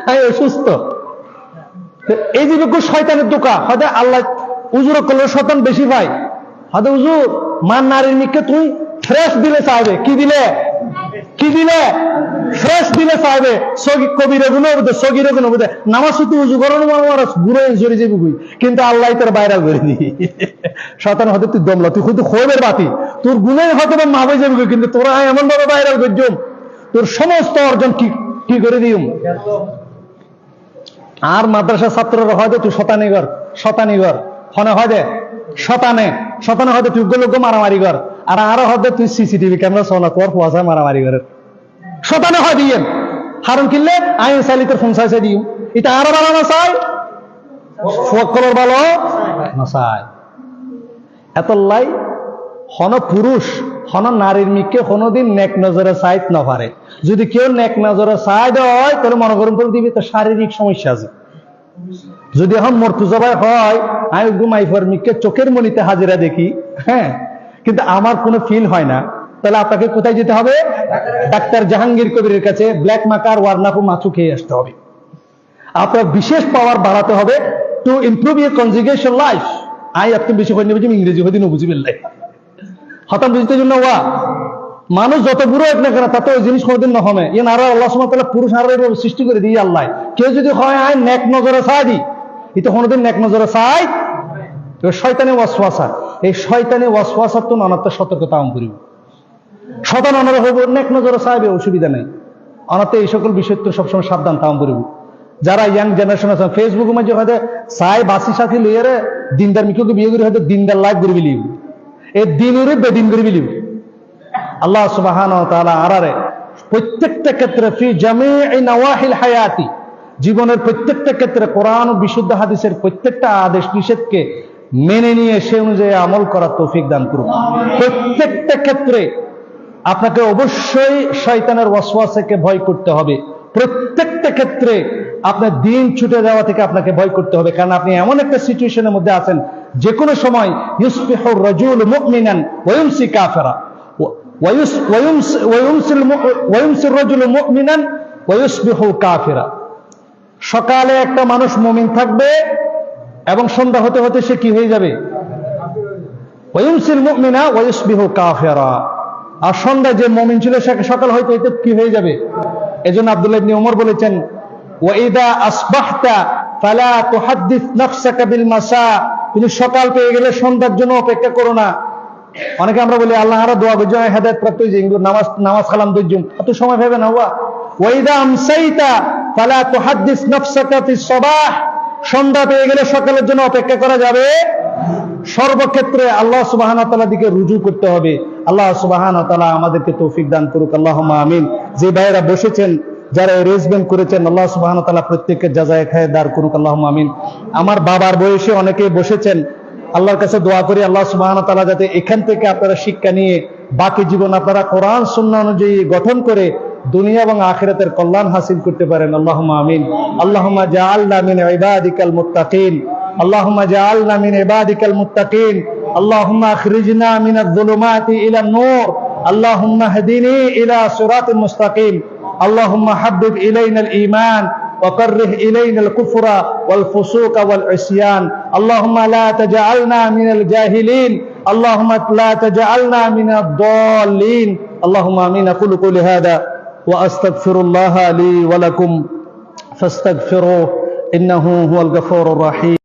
আমি অসুস্থ। এই যে শয়তানের দোকা, হয়তো আল্লাহ উজুর করলে শয়তান বেশি পায়। হয়তো উজুর মান নারীর নিকে তুই ফ্রেশ দিলে চাইবে, কি দিলে? কি দিলে? ফ্রেশ দিলে চাইবে। কবিরে গুণ বুঝে, সগিরে গুণ বুঝে, নামাজ শুধু উজু করানো বুড়ো জড়ি যাবি বুঝি, কিন্তু আল্লাহ তোর বাইরে করে দি শয়তান হয়তো তুই দমলা, তুই হয়তো খোবের বাতি, তোর গুণে হয়তো মাফে যাবি, কিন্তু তোরা এমন ভাবে বাইরে করছুম তোর সমস্ত অর্জন কি করে দিম। আর মাদ্রাসার ছাত্ররা হয়তো তুই শতানিগর হনে হয় শতানে হয়তো তুই লোক মারামারি কর, আর আরো হয়তো তুই সিসিটিভি ক্যামেরা চলা তোর পোয়াশা মারামারি করেন শতানে হয় দিয়ে হারুন কিনলে আইন চাইলে তোর ফোন চাইছে দিও, এটা আরো ভালো না চাই সকলের ভালো না চাই। এত লাই হন পুরুষ হন নারীর মিকে কোনোদিন নেক নজরে চাইত না পারে। যদি কেউ নেক নজরে চাই দেয় তাহলে মনে করুন করে দিবি তো শারীরিক সমস্যা আছে। যদি এখন মর্তুজাবাই হয়, আমি ঘুমাইফার মিকে চোখের মনিতে হাজিরা দেখি, হ্যাঁ, কিন্তু আমার কোনো ফিল হয় না, তাহলে আপনাকে কোথায় যেতে হবে? ডাক্তার জাহাঙ্গীর কবিরের কাছে ব্ল্যাক মাকার ওয়ারনাফু মাছু খেয়ে আসতে হবে। আপনার বিশেষ পাওয়ার বাড়াতে হবে to improve your conjugation life. আপনি বেশি করে নেবেন ইংরেজি হয়তো বুঝবেন নাই হঠাৎ বুঝতে জন্য ওয়া মানুষ যত বুড়ো এক না কেন তাতে ওই জিনিস কোনোদিন না হবে। ইয়ে নারা আল্লাহ সুবহানাহু ওয়া তাআলা পুরুষ আর সৃষ্টি করে দিই আল্লাহ। কেউ যদি হয় আয় নেক নজরে চাই দি, এটা কোনোদিন নেক নজরে চাই। শয়তানি ওয়াসওয়াসা, এই শয়তানি ওয়াসওয়াসা তো অনাত্ম সতর্কতা আম করিব। শয়তান অনারে হইব নেক নজরে চাইবে, অসুবিধা নেই। অনাতে এই সকল বিষয় তো সবসময় সাবধান তাম করিব। যারা ইয়াং জেনারেশন আছে ফেসবুকের মাঝে হয়তো চাই বাসি সাথী লইয়ে দিনদার মিকে বিয়ে করে হয়তো দিনদার লাইফ করে বিলিব, এই দিনরে বেদিন করে বিলিব। আল্লাহ সুবহানাহু ওয়া তাআলা আরারে প্রত্যেকটা ক্ষেত্রে ফি জামিই নওয়াহিল হায়াতি জীবনের প্রত্যেকটা ক্ষেত্রে কোরআন ও বিশুদ্ধ হাদিসের প্রত্যেকটা আদেশ নিষেধকে মেনে নিয়ে সে অনুযায়ী আমল করার তৌফিক দান করুন। প্রত্যেকটা ক্ষেত্রে আপনাকে অবশ্যই শয়তানের ওয়াসওয়াসাকে ভয় করতে হবে। প্রত্যেকটা ক্ষেত্রে আপনার দিন ছুটে যাওয়া থেকে আপনাকে ভয় করতে হবে, কারণ আপনি এমন একটা সিচুয়েশনের মধ্যে আছেন যে কোনো সময় ইউসবিহুর রাজুল মুমিনান ওয়া ইউমসি কাফিরা ওয়ায়ুমসির রাজুল মুমিনান ওয়া ইউসবিহু কাফিরা। সকালে একটা মানুষ মুমিন থাকবে এবং সন্ধ্যা হতে হতে সে কি হয়ে যাবে? ওয়ায়ুমসিল মুমিনা ওয়া ইউসবিহু কাফিরা। আর সন্ধ্যা যে মুমিন ছিল সে সকাল হইতে হইতে কি হয়ে যাবে? এজন্য আব্দুল্লাহ ইবনে ওমর বলেছেন, ওয়া ইদা আসবাহতা ফালা তুহাদ্দিস নাফসাকা বিল মাসা। তুমি সকাল পেয়ে গেলে সন্ধ্যার জন্য অপেক্ষা করো না। অনেকে আমরা বলি আল্লাহ আরো দোয়া করছি হেদায়েত প্রাপ্ত হয়ে যাই, নামাজ কালাম দর্জুম এত সময় ভেবে না। ওয়া ইদা আমসাইতা ফালা তুহাদ্দিস নাফসাকা ফিস সাবাহ। সন্ধ্যা পেয়ে গেলে সকালের জন্য অপেক্ষা করা যাবে। সর্বক্ষেত্রে আল্লাহ সুবহানাহু ওয়া তাআলার দিকে রুজু করতে হবে। আল্লাহ সুবহানাহু ওয়া তাআলা আমাদেরকে তৌফিক দান করুক, আল্লাহুম্মা আমিন। যে ভাইয়েরা বসেছেন, যারা অ্যারেঞ্জমেন্ট করেছেন, আল্লাহ সুবহানাহু ওয়া তাআলা প্রত্যেকের জাযায়ে খায়ের দান করুক, আল্লাহুম্মা আমিন। আমার বাবার বয়সে অনেকে বসেছেন, আল্লাহর কাছে দোয়া করি আল্লাহ সুবহানাহু ওয়া তাআলা যাতে এখান থেকে আপনারা শিক্ষা নিয়ে বাকি জীবন আপনারা কোরআন সুন্নাহ অনুযায়ী গঠন করে দুনিয়া এবং আখিরাতের কল্যাণ হাসিল করতে পারেন, আল্লাহুম্মা আমিন। আল্লাহুম্মা জাআলনা মিন ইবাদিকাল মুত্তাকিন, আল্লাহুম্মা জাআলনা মিন ইবাদিকাল মুত্তাকিন, আল্লাহুম্মা আখরিজনা মিনাজ যুলুমাতি ইলান নূর, আল্লাহুম্মা হদিনি ইলা সিরাতিল মুস্তাকিম, আল্লাহুম্মা হাব্বিব ইলাইনাল ঈমান وكره إلينا الكفر والفسوق والعصيان، اللهم لا تجعلنا من الجاهلين، اللهم لا تجعلنا من الضالين، اللهم آمين. أقول قولي هذا وأستغفر الله لي ولكم فاستغفروه إنه هو الغفور الرحيم.